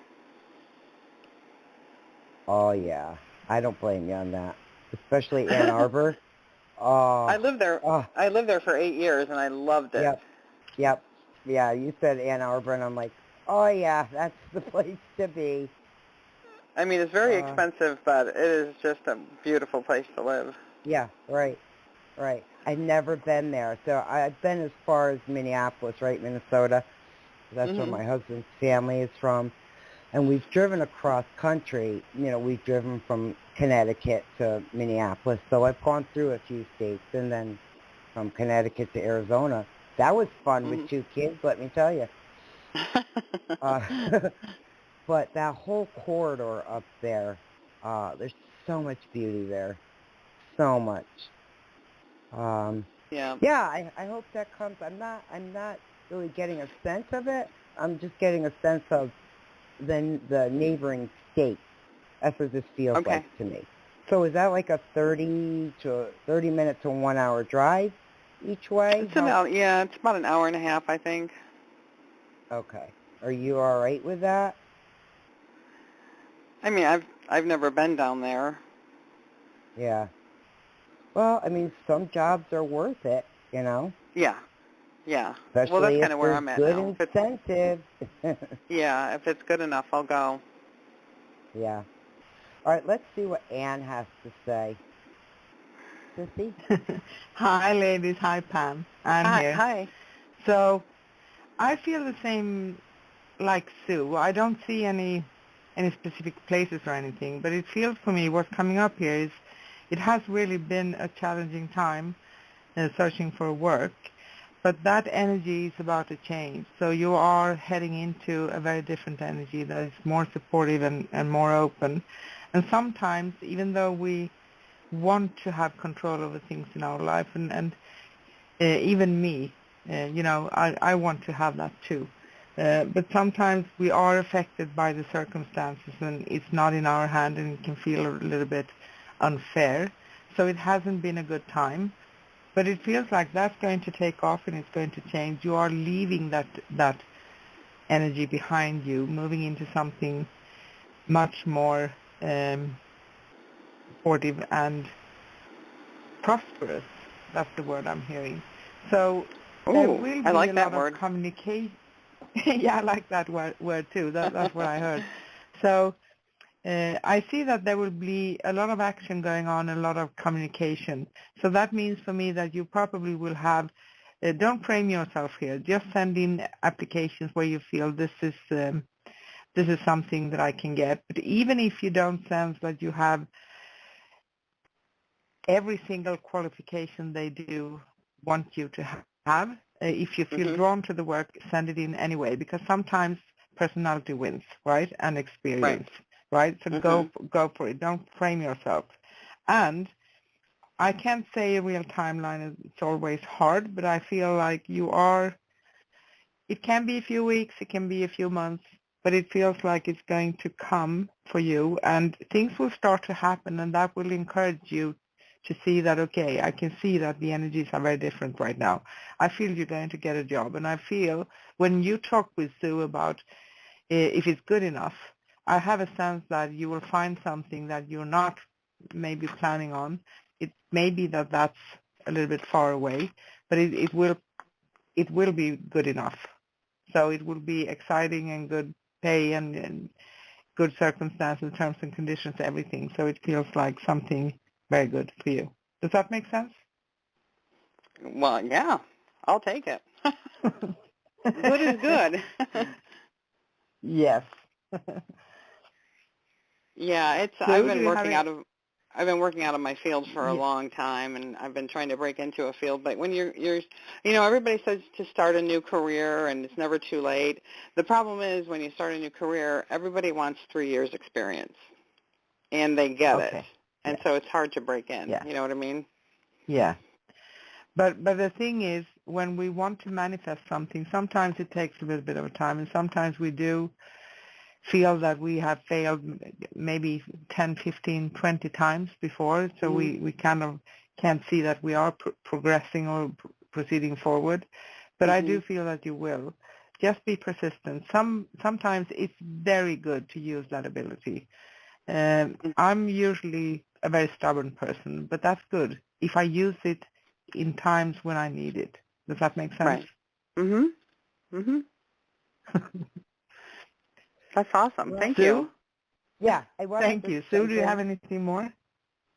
Oh yeah, I don't blame you on that. Especially Ann Arbor. Oh. I lived there. Oh. I lived there for 8 years, and I loved it. Yep. Yeah, you said Ann Arbor, and I'm like, oh yeah, that's the place to be. I mean, it's very expensive, but it is just a beautiful place to live. Yeah, right. I've never been there, so I've been as far as Minneapolis, right, Minnesota. That's where my husband's family is from. And we've driven across country. We've driven from Connecticut to Minneapolis. So I've gone through a few states, and then from Connecticut to Arizona. That was fun with 2 kids, let me tell you. But that whole corridor up there, there's so much beauty there. So much. Yeah, I hope that comes. I'm not really getting a sense of it. I'm just getting a sense of the neighboring state. That's what this feels like to me. So is that like a 30 minute to 1 hour drive each way? It's about an hour and a half, I think. Okay. Are you all right with that? I mean, I've never been down there. Yeah. Well, I mean, some jobs are worth it, Yeah. Yeah. Especially Well, that's if kind of where there's I'm at good now. incentive. Yeah, if it's good enough, I'll go. Yeah. All right, let's see what Anne has to say. Sissy? Hi, ladies. Hi, Pam. I'm here. Hi. So I feel the same like Sue. I don't see any specific places or anything, but it feels for me what's coming up here is it has really been a challenging time searching for work, but that energy is about to change. So you are heading into a very different energy that is more supportive and more open. And sometimes, even though we want to have control over things in our life, and even me, I want to have that too. But sometimes we are affected by the circumstances and it's not in our hand and it can feel a little bit unfair. So it hasn't been a good time. But it feels like that's going to take off and it's going to change. You are leaving that energy behind you, moving into something much more supportive and prosperous. That's the word I'm hearing. So there Ooh, will I be like a that lot of word. communication. Yeah, I like that word too. That's what I heard. So I see that there will be a lot of action going on, a lot of communication. So that means for me that you probably will have, don't frame yourself here. Just send in applications where you feel this is something that I can get. But even if you don't sense that you have every single qualification they do want you to have, if you feel drawn to the work, send it in anyway, because sometimes personality wins, right, and experience, right? So go for it. Don't frame yourself. And I can't say a real timeline. It's always hard, but I feel like it can be a few weeks, it can be a few months, but it feels like it's going to come for you, and things will start to happen, and that will encourage you to see that, okay, I can see that the energies are very different right now. I feel you're going to get a job, and I feel when you talk with Sue about if it's good enough, I have a sense that you will find something that you're not maybe planning on. It may be that that's a little bit far away, but it will be good enough. So it will be exciting and good pay and good circumstances, terms and conditions, everything. So it feels like something very good for you. Does that make sense? Well, yeah, I'll take it. Good is good. Yes. Yeah, So I've been working out of my field for a long time, and I've been trying to break into a field. But when you're everybody says to start a new career, and it's never too late. The problem is when you start a new career, everybody wants 3 years experience, and they get it, and so it's hard to break in. Yeah. You know what I mean? Yeah. But the thing is, when we want to manifest something, sometimes it takes a little bit of time, and sometimes we do feel that we have failed maybe 10, 15, 20 times before, so we kind of can't see that we are progressing or proceeding forward. But I do feel that you will. Just be persistent. Sometimes it's very good to use that ability. I'm usually a very stubborn person, but that's good if I use it in times when I need it. Does that make sense? Right. That's awesome. Thank Sue? you. Yeah. Thank you. Sue, do you have anything more?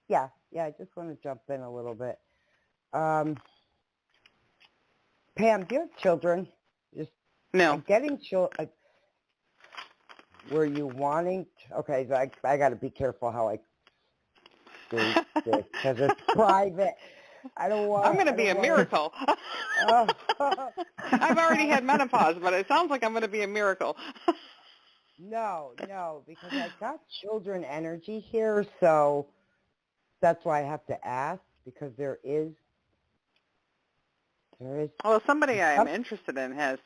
Yeah. I just want to jump in a little bit. Pam, do you have children? No. Getting children. Were you wanting? Okay, so I got to be careful how I do this because it's private. I don't want. I'm going to be a miracle. I've already had menopause, but it sounds like I'm going to be a miracle. No, because I got children energy here, so that's why I have to ask, because there is. Well, somebody I'm interested in has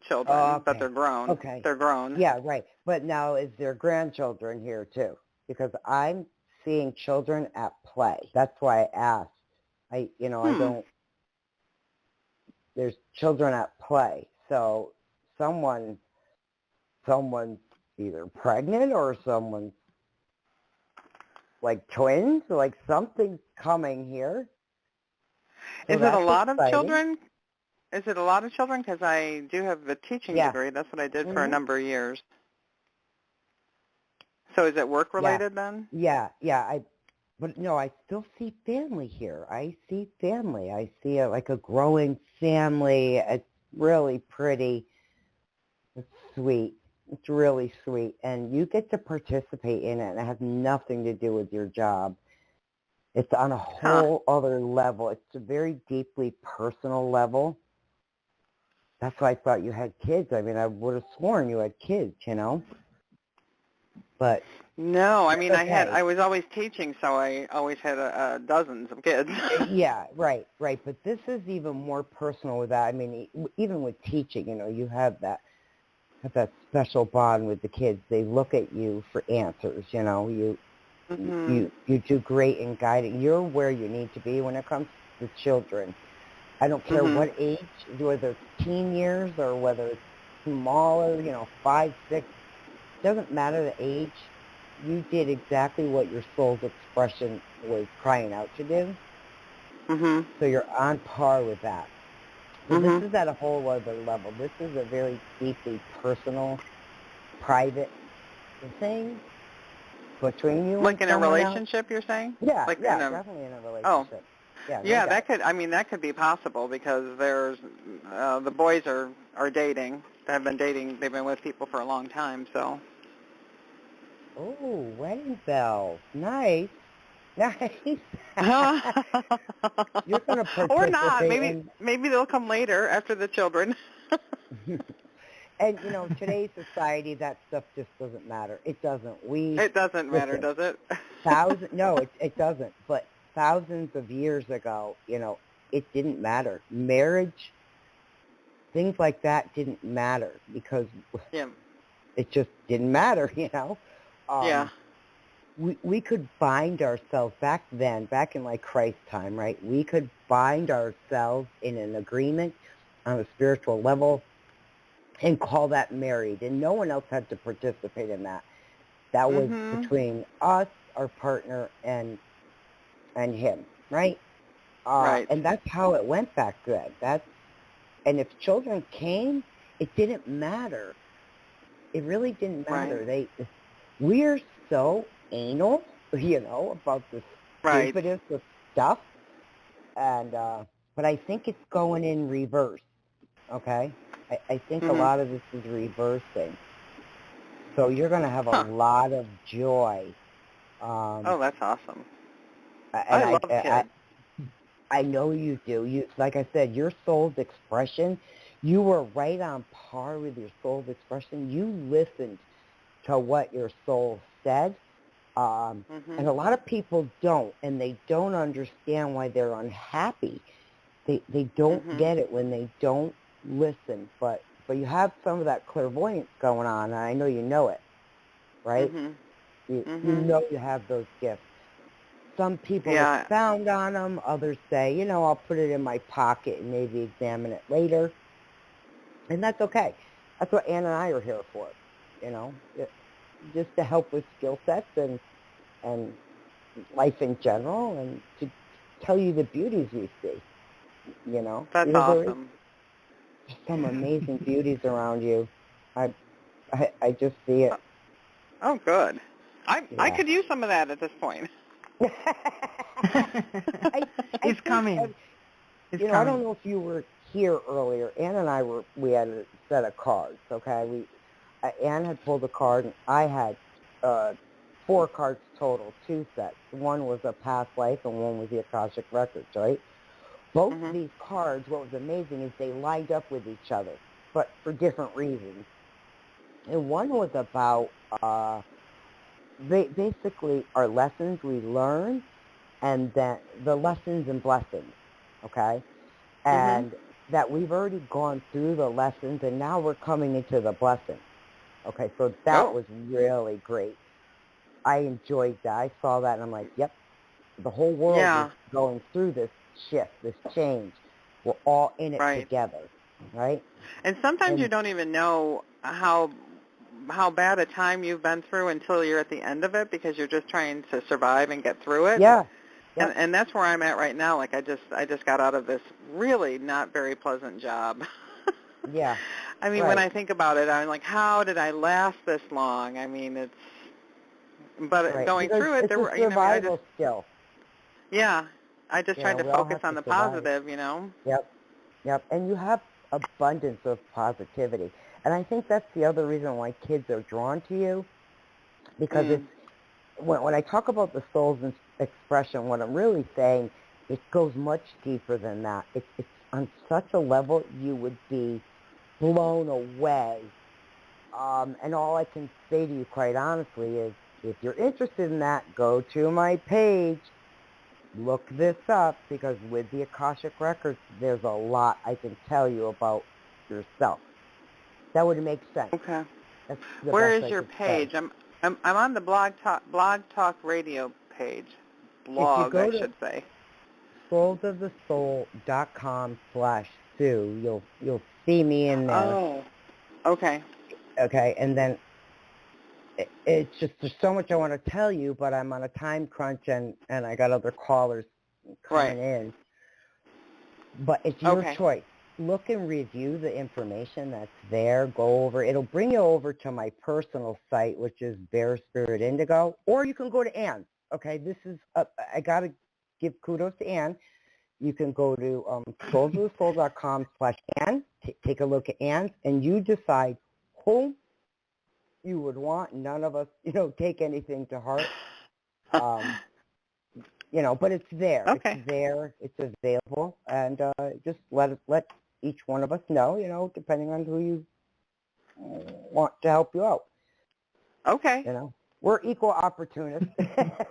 children, but they're grown. Okay. They're grown. Yeah, right. But now is there grandchildren here too? Because I'm seeing children at play. That's why I asked. I don't. There's children at play, so someone's either pregnant or someone's like twins, like something's coming here. So is it a lot exciting. of children? Is it a lot of children? Because I do have a teaching Yeah. degree. That's what I did for a Mhm. number of years. So is it work Yeah. related then? Yeah. But no, I still see family here. I see family. I see like a growing family. It's really pretty. It's sweet. It's really sweet. And you get to participate in it, and it has nothing to do with your job. It's on a whole other level. It's a very deeply personal level. That's why I thought you had kids. I mean, I would have sworn you had kids, But No, I mean okay. I was always teaching, so I always had dozens of kids. Yeah, right. But this is even more personal with that. I mean, even with teaching, you have that special bond with the kids. They look at you for answers. Mhm. You do great in guiding. You're where you need to be when it comes to children. I don't care Mhm. what age, whether it's teen years or whether it's smaller, 5, 6. Doesn't matter the age. You did exactly what your soul's expression was crying out to do. Mhm. So you're on par with that. So this is at a whole other level. This is a very deeply personal, private thing between you Like and in a someone else. relationship, you're saying? Yeah, Like yeah, in a definitely in a Oh. relationship. Yeah, no Yeah, doubt. that could be possible because there's the boys are dating. They've been dating. They've been with people for a long time, so. Oh, wedding bells. Nice. Nice. You're going to Or not. participate in... Maybe they'll come later after the children. And, today's society, that stuff just doesn't matter. It doesn't. It doesn't matter, Listen, does it? no, it doesn't. But thousands of years ago, it didn't matter. Marriage, things like that didn't matter because Yeah. it just didn't matter, Yeah. We could bind ourselves back then, back in like Christ's time, right? We could bind ourselves in an agreement on a spiritual level and call that married, and no one else had to participate in that. That was between us, our partner, and him, right? Right. And that's how it went back then. And if children came, it didn't matter. It really didn't matter. Right. We're so anal, about the Right. stupidest of stuff, and but I think it's going in reverse. Okay, I think a lot of this is reversing. So you're going to have a lot of joy. Oh, that's awesome. And I love kids. I know you do. Like I said, your soul's expression, you were right on par with your soul's expression. You listened to what your soul said. And a lot of people don't, and they don't understand why they're unhappy. They don't get it when they don't listen. But you have some of that clairvoyance going on, and I know you know it, right? You know you have those gifts. Some people expound on them. Others say, I'll put it in my pocket and maybe examine it later. And that's okay. That's what Ann and I are here for, just to help with skill sets and life in general, and to tell you the beauties we see, That's awesome. There's some amazing beauties around you. I just see it. Oh, good. I could use some of that at this point. He's coming. I don't know if you were here earlier. Ann and I we had a set of cards, okay? Ann had pulled a card, and I had 4 cards total, 2 sets. One was a past life, and one was the Akashic Records, right? Both of these cards, what was amazing is they lined up with each other, but for different reasons. And one was about basically our lessons we learned, and then the lessons and blessings, okay? And that we've already gone through the lessons, and now we're coming into the blessings. Okay, so that was really great. I enjoyed that. I saw that, and I'm like, yep, the whole world is going through this shift, this change. We're all in it together, right? And sometimes you don't even know how bad a time you've been through until you're at the end of it, because you're just trying to survive and get through it. Yeah. Yep. And that's where I'm at right now. Like I just got out of this really not very pleasant job. Yeah. I mean, when I think about it, I'm like, how did I last this long? I mean, but going because through it, it's there a were, survival skill. Yeah, I just tried to We all focus have on to the survive. positive, Yep. And you have abundance of positivity. And I think that's the other reason why kids are drawn to you, because it's when I talk about the soul's expression, what I'm really saying, it goes much deeper than that. It's on such a level you would be blown away. And all I can say to you, quite honestly, is if you're interested in that, go to my page, look this up, because with the Akashic Records, there's a lot I can tell you about yourself. That would make sense. Okay. That's the Where best is I your could page? say. I'm on the Blog Talk Radio page. Blog, I should say. scrollsofthesoul.com/Sue. You'll see me in there. Oh. Okay. Okay, and then it's just there's so much I want to tell you, but I'm on a time crunch and I got other callers coming in. But it's your choice. Look and review the information that's there. Go over. It'll bring you over to my personal site, which is Bear Spirit Indigo, or you can go to Anne's. Okay, this is I gotta give kudos to Anne. You can go to soulsofthesoul.com/Anne. Take a look at Anne's, and you decide whom you would want. None of us, take anything to heart. But it's there. Okay. It's there. It's available, and just let each one of us know. Depending on who you want to help you out. Okay. We're equal opportunists,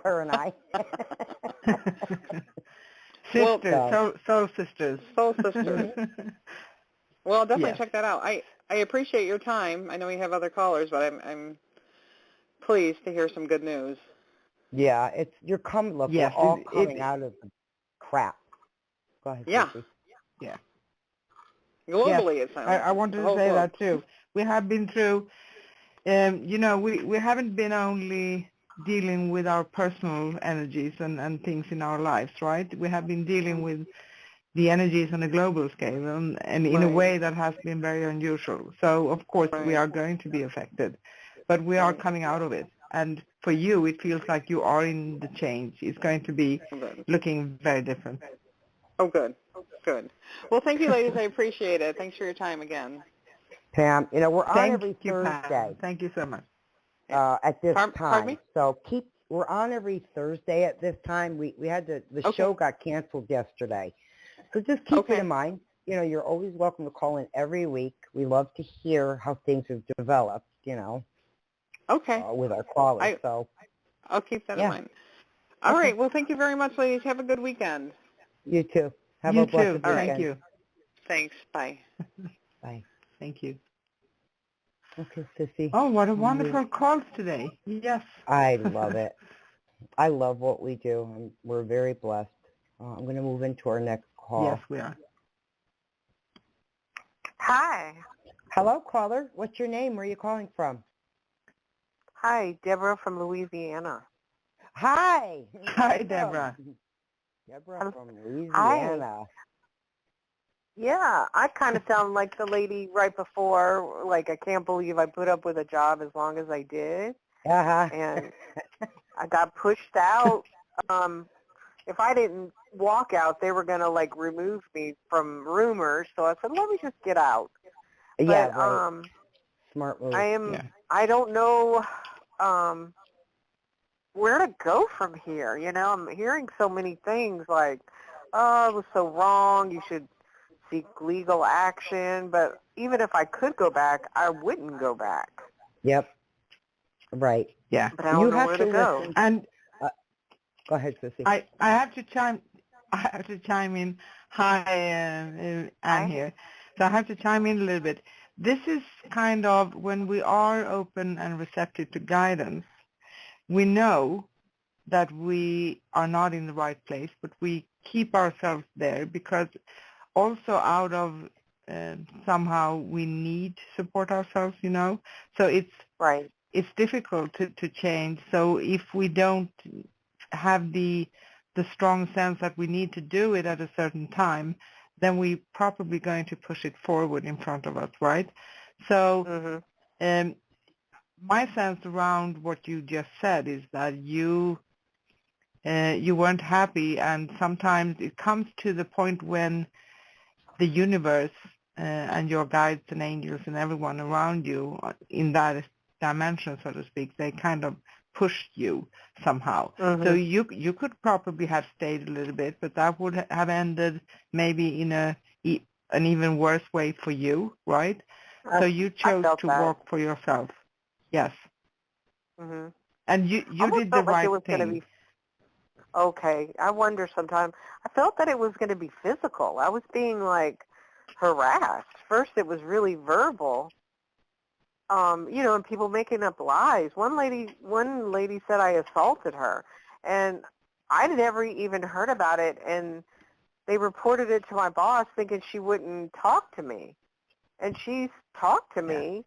her and I. Sisters, soul sisters. Soul sisters. Well, I'll definitely Yes. check that out. I appreciate your time. I know we have other callers, but I'm pleased to hear some good news. Yeah, you're coming. Look, Yes, we're all coming out of the crap. Go ahead, Yeah. Susie. Yeah. Globally, it sounds. I wanted to say that too. We have been through, we haven't been only dealing with our personal energies and things in our lives, right? We have been dealing with the energies on a global scale and in a way that has been very unusual. So, of course, we are going to be affected, but we are coming out of it. And for you, it feels like you are in the change. It's going to be looking very different. Oh, good. Good. Well, thank you, ladies. I appreciate it. Thanks for your time again. Pam, we're on every Thursday. Pam. Thank you so much. At this time. Pardon me? So we're on every Thursday at this time. We had the show got canceled yesterday. So just keep it in mind. You're always welcome to call in every week. We love to hear how things have developed, Okay. with our callers. I'll keep that in mind. All right. Well, thank you very much, ladies. Have a good weekend. You too. Have a blessed weekend. Thank you. Thanks. Bye. Bye. Thank you. Okay, Sissy. Oh, what a wonderful call today. Yes. I love it. I love what we do. We're very blessed. I'm going to move into our next call. Yes, we are. Hi. Hello, caller. What's your name? Where are you calling from? Hi, Deborah from Louisiana. Hi. Hi, Deborah. Deborah from Louisiana. Hi. Yeah, I kind of sound like the lady right before, like, I can't believe I put up with a job as long as I did. Uh-huh. And I got pushed out. If I didn't walk out, they were going to, like, remove me from rumors. So I said, let me just get out. Yeah, but, right. Smart move. I don't know where to go from here. I'm hearing so many things like, oh, it was so wrong, you should seek legal action. But even if I could go back, I wouldn't go back. Yep. Right. Yeah. But I don't know where to go. Listen. And go ahead, Sissy. I have to chime in. Hi, Anne here. So I have to chime in a little bit. This is kind of when we are open and receptive to guidance, we know that we are not in the right place, but we keep ourselves there because also out of somehow we need to support ourselves, So it's difficult to change. So if we don't have the the strong sense that we need to do it at a certain time, then we're probably going to push it forward in front of us, right? So my sense around what you just said is that you weren't happy, and sometimes it comes to the point when the universe and your guides and angels and everyone around you in that dimension, so to speak, they kind of pushed you somehow. So you could probably have stayed a little bit, but that would have ended maybe in an even worse way for you, right? So you chose to work for yourself. Yes. And you did the right thing. Okay. I wonder sometimes. I felt that it was going to be physical. I was being like harassed. First it was really verbal. And people making up lies. One lady said I assaulted her, and I never even heard about it, and they reported it to my boss thinking she wouldn't talk to me. And she talked to me,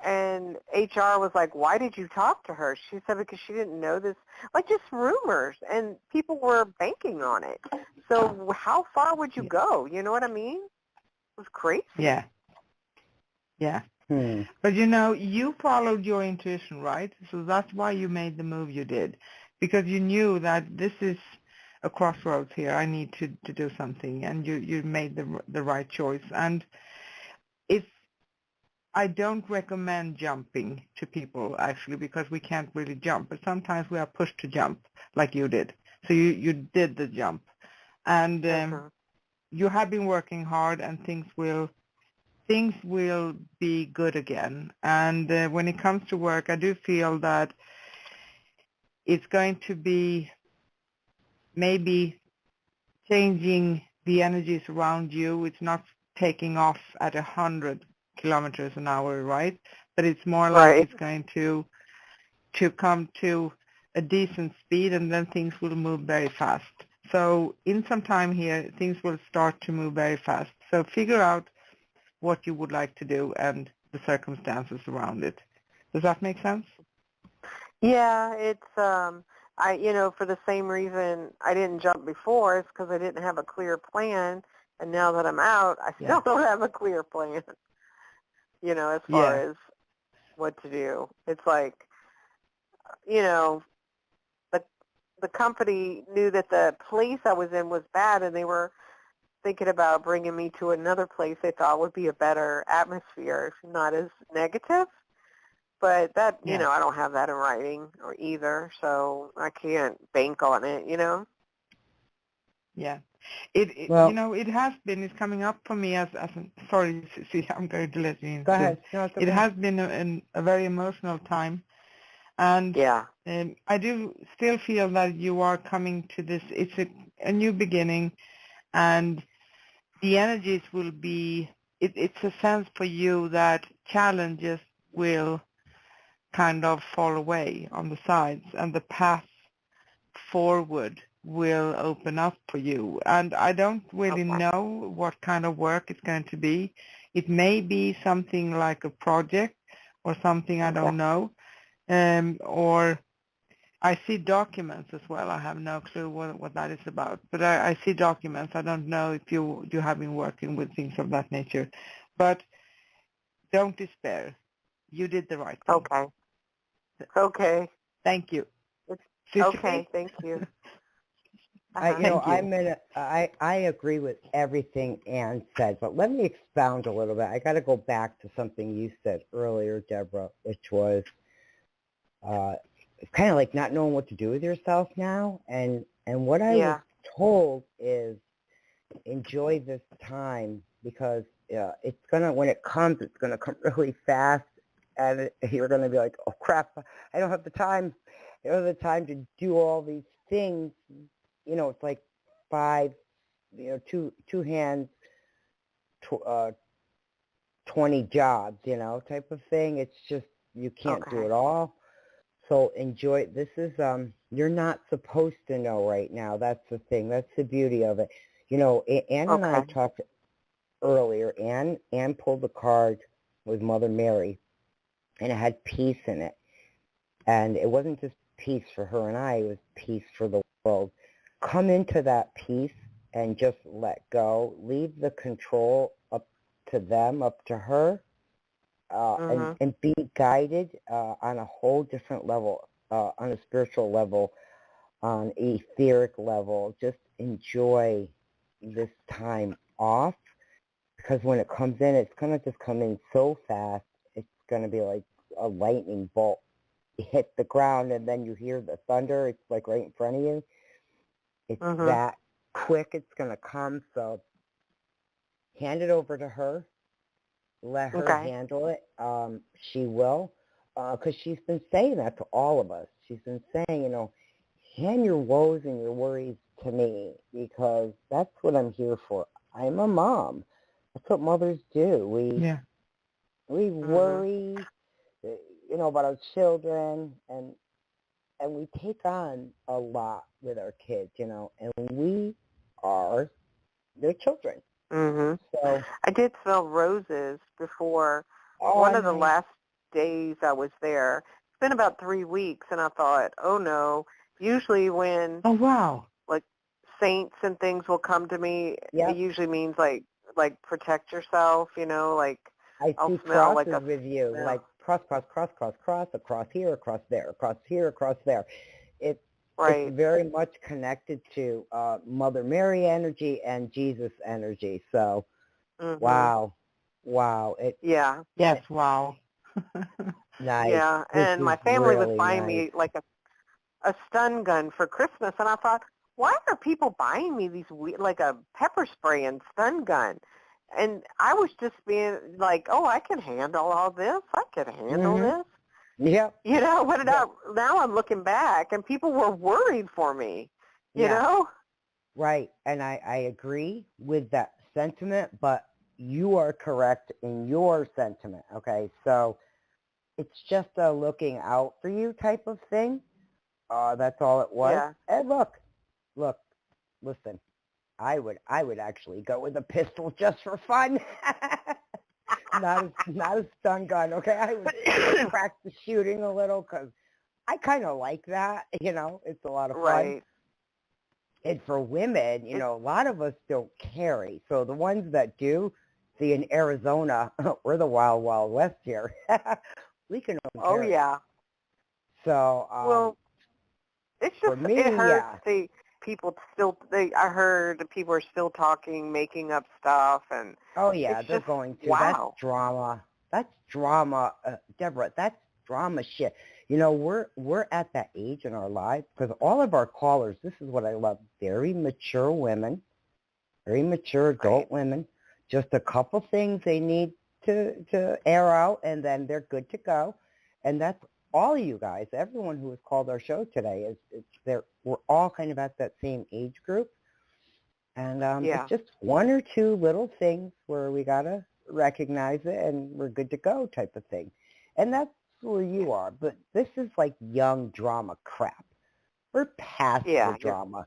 and HR was like, why did you talk to her? She said because she didn't know this, like just rumors, and people were banking on it. So how far would you go? You know what I mean? It was crazy. Yeah. But you followed your intuition, right? So that's why you made the move you did, because you knew that this is a crossroads here. I need to do something, and you made the right choice. And I don't recommend jumping to people, actually, because we can't really jump. But sometimes we are pushed to jump, like you did. So you did the jump, and you have been working hard, and things will be good again. And when it comes to work, I do feel that it's going to be maybe changing the energies around you. It's not taking off at 100 kilometers an hour, right? But it's more like it's going to come to a decent speed, and then things will move very fast. So in some time here, things will start to move very fast. So figure out what you would like to do and the circumstances around it. Does that make sense? Yeah, it's for the same reason I didn't jump before. It's because I didn't have a clear plan, and now that I'm out, I still don't have a clear plan. As far as what to do. It's like, the company knew that the place I was in was bad, and they were thinking about bringing me to another place they thought would be a better atmosphere, not as negative. But that, I don't have that in writing or either, so I can't bank on it, Yeah. It has been, it's coming up for me sorry, see, I'm going to let you in. Go ahead. No, it has been a very emotional time. And I do still feel that you are coming to this, it's a new beginning, and the energies will be, it's a sense for you that challenges will kind of fall away on the sides, and the path forward will open up for you. And I don't really know what kind of work it's going to be. It may be something like a project or something, I don't know. Or I see documents as well. I have no clue what that is about. But I see documents. I don't know if you have been working with things of that nature. But don't despair. You did the right thing. Okay. Thank you. Okay, thank you. I agree with everything Ann said, but let me expound a little bit. I got to go back to something you said earlier, Deborah, which was kind of like not knowing what to do with yourself now. And what I was told is enjoy this time, because it's gonna, when it comes, it's gonna come really fast, and you're gonna be like, oh crap, I don't have the time. I don't have the time to do all these things. It's like two hands, 20 jobs, type of thing. It's just, you can't do it all. So enjoy. This is, you're not supposed to know right now. That's the thing. That's the beauty of it. Ann and I talked earlier. Ann pulled the card with Mother Mary, and it had peace in it. And it wasn't just peace for her and I. It was peace for the world. come into that peace and just let go. Leave the control up to them, up to her, and be guided on a whole different level, on a spiritual level, on an etheric level. Just enjoy this time off, because when it comes in, it's going to just come in so fast. It's going to be like a lightning bolt hit the ground, and then you hear the thunder. It's like right in front of you. It's that quick. It's going to come. So hand it over to her. Let her handle it. She will, because she's been saying that to all of us. She's been saying, you know, hand your woes and your worries to me, because that's what I'm here for. I'm a mom. That's what mothers do. We worry, you know, about our children, and we take on a lot with our kids, you know, and we are their children. So I did smell roses before one of the last days I was there. It's been about 3 weeks, and I thought, oh no. Usually when like saints and things will come to me, it usually means like protect yourself, you know, like I I'll see smell crosses like with you, like cross, across here, across there, across here, across there. It's very much connected to Mother Mary energy and Jesus energy. So, wow. Yes, wow. Nice. Yeah, This and my is family was really buying nice. me like a stun gun for Christmas, and I thought, why are people buying me these like a pepper spray and stun gun? And I was just being like, oh, I can handle all this. I can handle this. Yep. You know, but now I'm looking back, and people were worried for me, you know? Right, and I agree with that sentiment, but you are correct in your sentiment, okay? So it's just a looking out for you type of thing. That's all it was. Yeah. And look, listen, I would actually go with a pistol just for fun. not a stun gun, okay? I would practice shooting a little, because I kind of like that, you know? It's a lot of fun. Right. And for women, you know, a lot of us don't carry. So the ones that do, see, in Arizona, we're the wild, wild west here. We can only carry. Oh, yeah. So, well, it's just, for me, it hurts. I heard people are still talking, making up stuff, and oh, yeah, they're just, going to. Wow. That's drama. That's drama, Deborah. That's drama shit. You know, we're at that age in our lives, because all of our callers, this is what I love, very mature women, very mature adult women, just a couple things they need to air out, and then they're good to go. And that's all of you guys, everyone who has called our show today, we're all kind of at that same age group. And it's just one or two little things where we got to recognize it and we're good to go type of thing. And that's where you are. But this is like young drama crap. We're past the drama.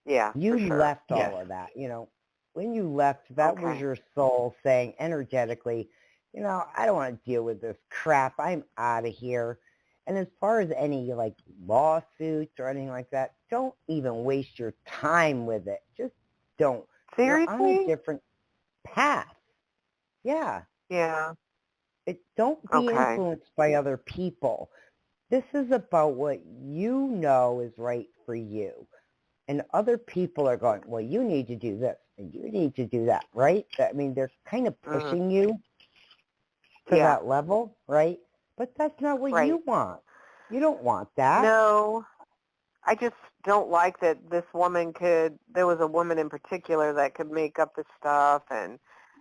Yeah, you for sure. left all of that, you know. When you left, that was your soul saying energetically, you know, I don't want to deal with this crap. I'm out of here. And as far as any, like, lawsuits or anything like that, don't even waste your time with it. Just don't. Seriously? You're on a different path. Yeah. Yeah. Don't be influenced by other people. This is about what you know is right for you. And other people are going, well, you need to do this and you need to do that, right? I mean, they're kind of pushing you to that level, right? But that's not what you want. You don't want that. No. I just don't like that this woman there was a woman in particular that could make up the stuff and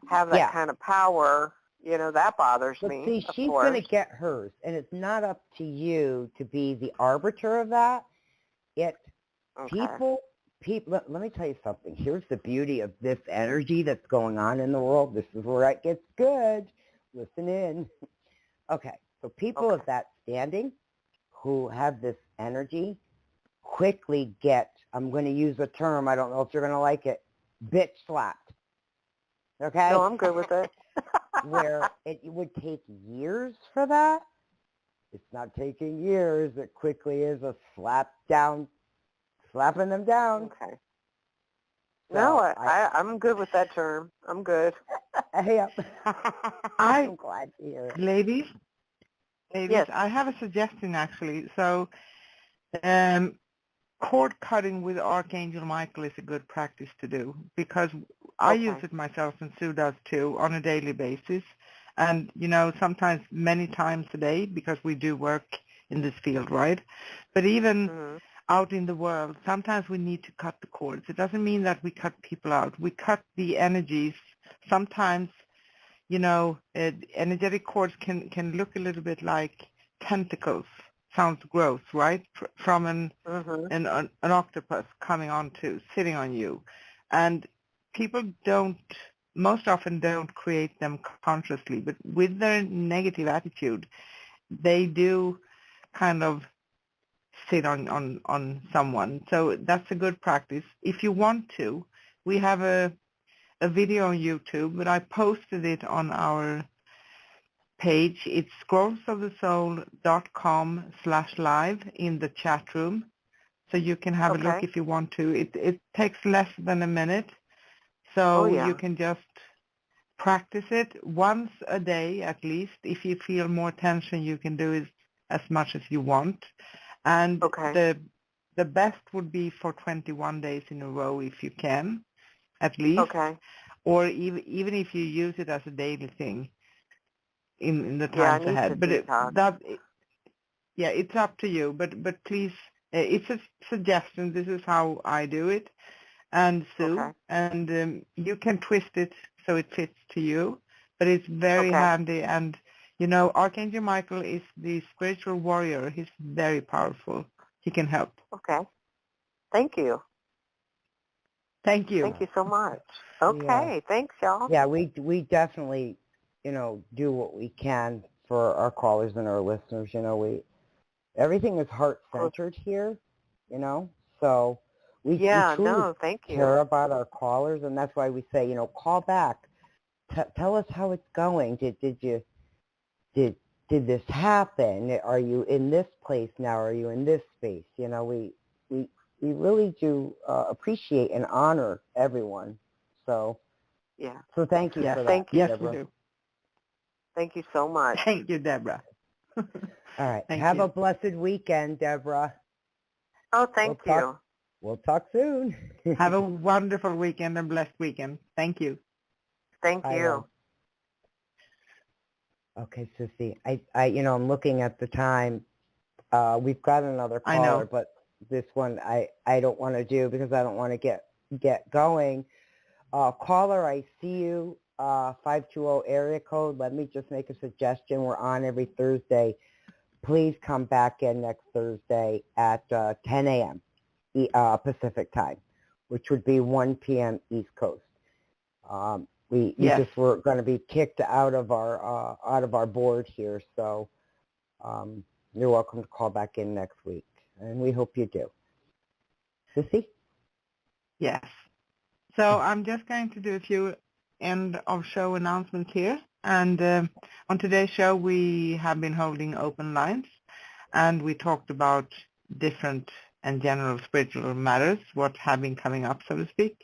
have that kind of power. You know, that bothers me. See, she's going to get hers, and it's not up to you to be the arbiter of that. People, let me tell you something. Here's the beauty of this energy that's going on in the world. This is where it gets good. Listen in. Okay, so people of that standing who have this energy quickly get, I'm going to use a term, I don't know if you're going to like it, bitch slapped. Okay? No, I'm good with it. Where it would take years for that. It's not taking years. It quickly is a slap down, slapping them down. Okay. So No, I'm good with that term. I'm good. Yep. I, I'm glad to hear it. ladies, Yes. I have a suggestion actually. So cord cutting with Archangel Michael is a good practice to do because I use Okay. it myself and Sue does too on a daily basis. And, sometimes many times a day because we do work in this field, right? But even Mm-hmm. out in the world, sometimes we need to cut the cords. It doesn't mean that we cut people out. We cut the energies. Sometimes, energetic cords can look a little bit like tentacles. Sounds gross, right? From Mm-hmm. an octopus coming sitting on you. And people most often don't create them consciously, but with their negative attitude, they do kind of sit on someone. So that's a good practice. If you want to, we have a video on YouTube, but I posted it on our page. It's scrollsofthesoul.com/live in the chat room. So you can have a look Okay. if you want to. It takes less than a minute. So Oh, yeah. you can just practice it once a day at least. If you feel more tension, you can do it as much as you want. And Okay. the best would be for 21 days in a row if you can, at least. Okay. Or even if you use it as a daily thing in the Yeah, I times need to ahead. But detox. it's up to you. But please, it's a suggestion. This is how I do it. And Sue, Okay. and you can twist it so it fits to you, but it's very Okay. handy. And, Archangel Michael is the spiritual warrior. He's very powerful. He can help. Okay. Thank you. Thank you. Thank you so much. Okay. Thanks, y'all. Yeah, we definitely, do what we can for our callers and our listeners. Everything is heart-centered here, so we truly thank you. care about our callers, and that's why we say, call back. Tell us how it's going. Did this happen? Are you in this place now? Are you in this space? We really do appreciate and honor everyone. So thank you Yes. for that. Thank you. Yes, Deborah. we do. Thank you so much. Thank you, Deborah. All right. Thank Have you. a blessed weekend, Deborah. Oh, thank you. We'll talk soon. Have a wonderful weekend and blessed weekend. Thank you. Thank Bye, you. love. Okay, Sissy. I'm looking at the time. We've got another I caller, know. but this one I don't want to do because I don't want to get going. Caller, I see you. 520 area code. Let me just make a suggestion. We're on every Thursday. Please come back in next Thursday at 10 a.m. Pacific time, which would be 1 p.m. East Coast. We just were going to be kicked out of our board here, so you're welcome to call back in next week, and we hope you do. Sissy? Yes. So I'm just going to do a few end of show announcements here. And on today's show, we have been holding open lines, and we talked about different and general spiritual matters, what have been coming up, so to speak.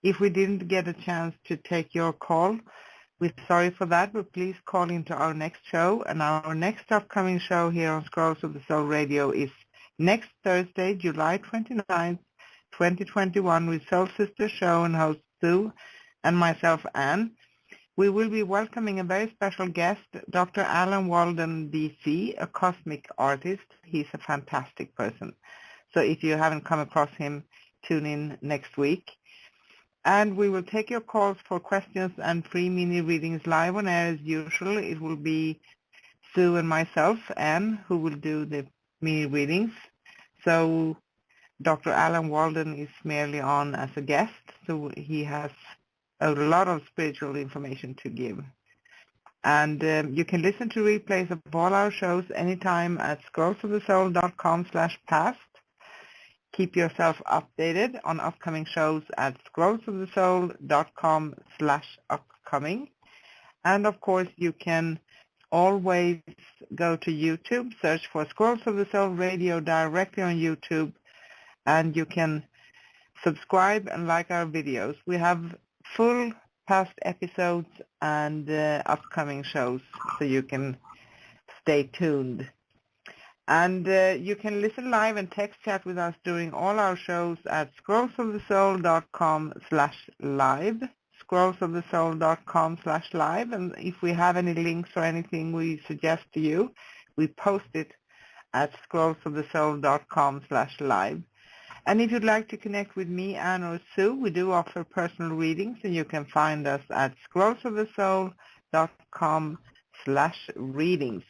If we didn't get a chance to take your call, we're sorry for that, but please call into our next show. And our next upcoming show here on Scrolls of the Soul Radio is next Thursday, July 29th, 2021, with Soul Sister Show and host Sue and myself, Anne. We will be welcoming a very special guest, Dr. Alan Walden, D.C., a cosmic artist. He's a fantastic person. So if you haven't come across him, tune in next week. And we will take your calls for questions and free mini readings live on air as usual. It will be Sue and myself, Anne, who will do the mini readings. So Dr. Alan Walden is merely on as a guest, so he has a lot of spiritual information to give. And you can listen to replays of all our shows anytime at scrollsofthesoul.com/past. Keep yourself updated on upcoming shows at scrollsofthesoul.com/upcoming. And of course, you can always go to YouTube, search for Scrolls of the Soul Radio directly on YouTube, and you can subscribe and like our videos. We have full past episodes and upcoming shows, so you can stay tuned. And you can listen live and text chat with us during all our shows at scrollsofthesoul.com/live, scrollsofthesoul.com/live. And if we have any links or anything we suggest to you, we post it at scrollsofthesoul.com/live. And if you'd like to connect with me, Anne, or Sue, we do offer personal readings, and you can find us at scrollsofthesoul.com/readings.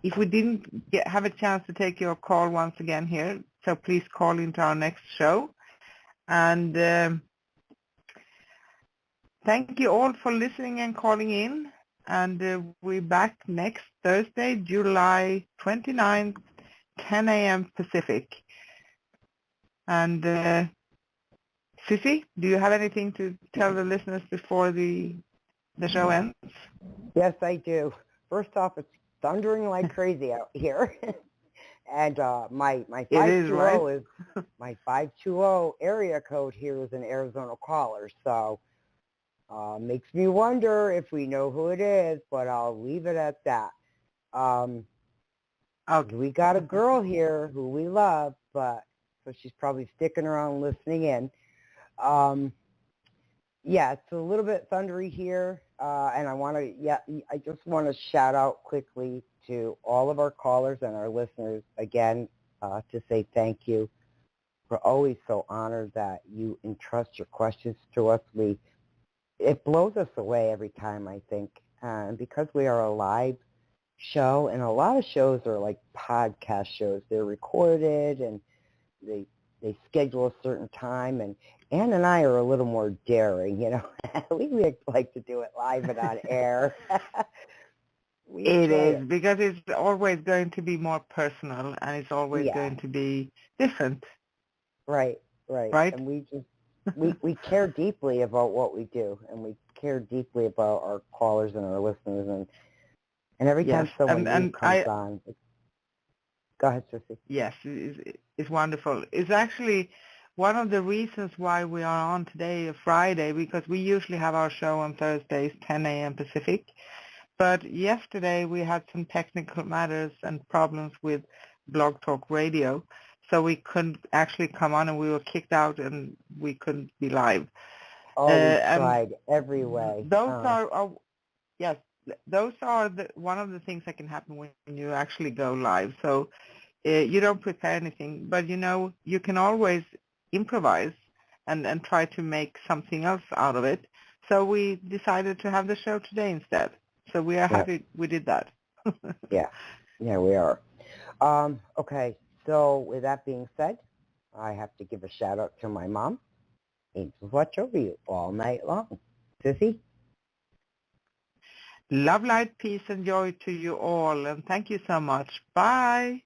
If we didn't have a chance to take your call once again here, so please call into our next show. And thank you all for listening and calling in. And we're back next Thursday, July 29th, 10 a.m. Pacific. And Sissy, do you have anything to tell the listeners before the show ends? Yes, I do. First off, it's thundering like crazy out here. And my 520 is my 520 area code here is an Arizona caller, so makes me wonder if we know who it is, but I'll leave it at that. We got a girl here who we love, but so she's probably sticking around listening in. Yeah, it's a little bit thundery here, and I just want to shout out quickly to all of our callers and our listeners again to say thank you. We're always so honored that you entrust your questions to us. It blows us away every time, I think, and because we are a live show, and a lot of shows are like podcast shows. They're recorded and they schedule a certain time, and Ann and I are a little more daring, you know. We like to do it live and on air. It is, because it's always going to be more personal, and it's always going to be different. Right. And we care deeply about what we do, and we care deeply about our callers and our listeners, and every time someone new comes on. Go ahead, Sissy. Yes, it's wonderful. It's actually one of the reasons why we are on today, Friday, because we usually have our show on Thursdays, 10 a.m. Pacific. But yesterday we had some technical matters and problems with Blog Talk Radio, so we couldn't actually come on, and we were kicked out, and we couldn't be live. Oh, we tried every way. Those are one of the things that can happen when you actually go live. So you don't prepare anything, but you can always improvise and try to make something else out of it. So we decided to have the show today instead. So we are happy we did that. Yeah, we are. Okay, so with that being said, I have to give a shout out to my mom. Angels watch over you all night long. Sissy? Love, light, peace, and joy to you all, and thank you so much. Bye.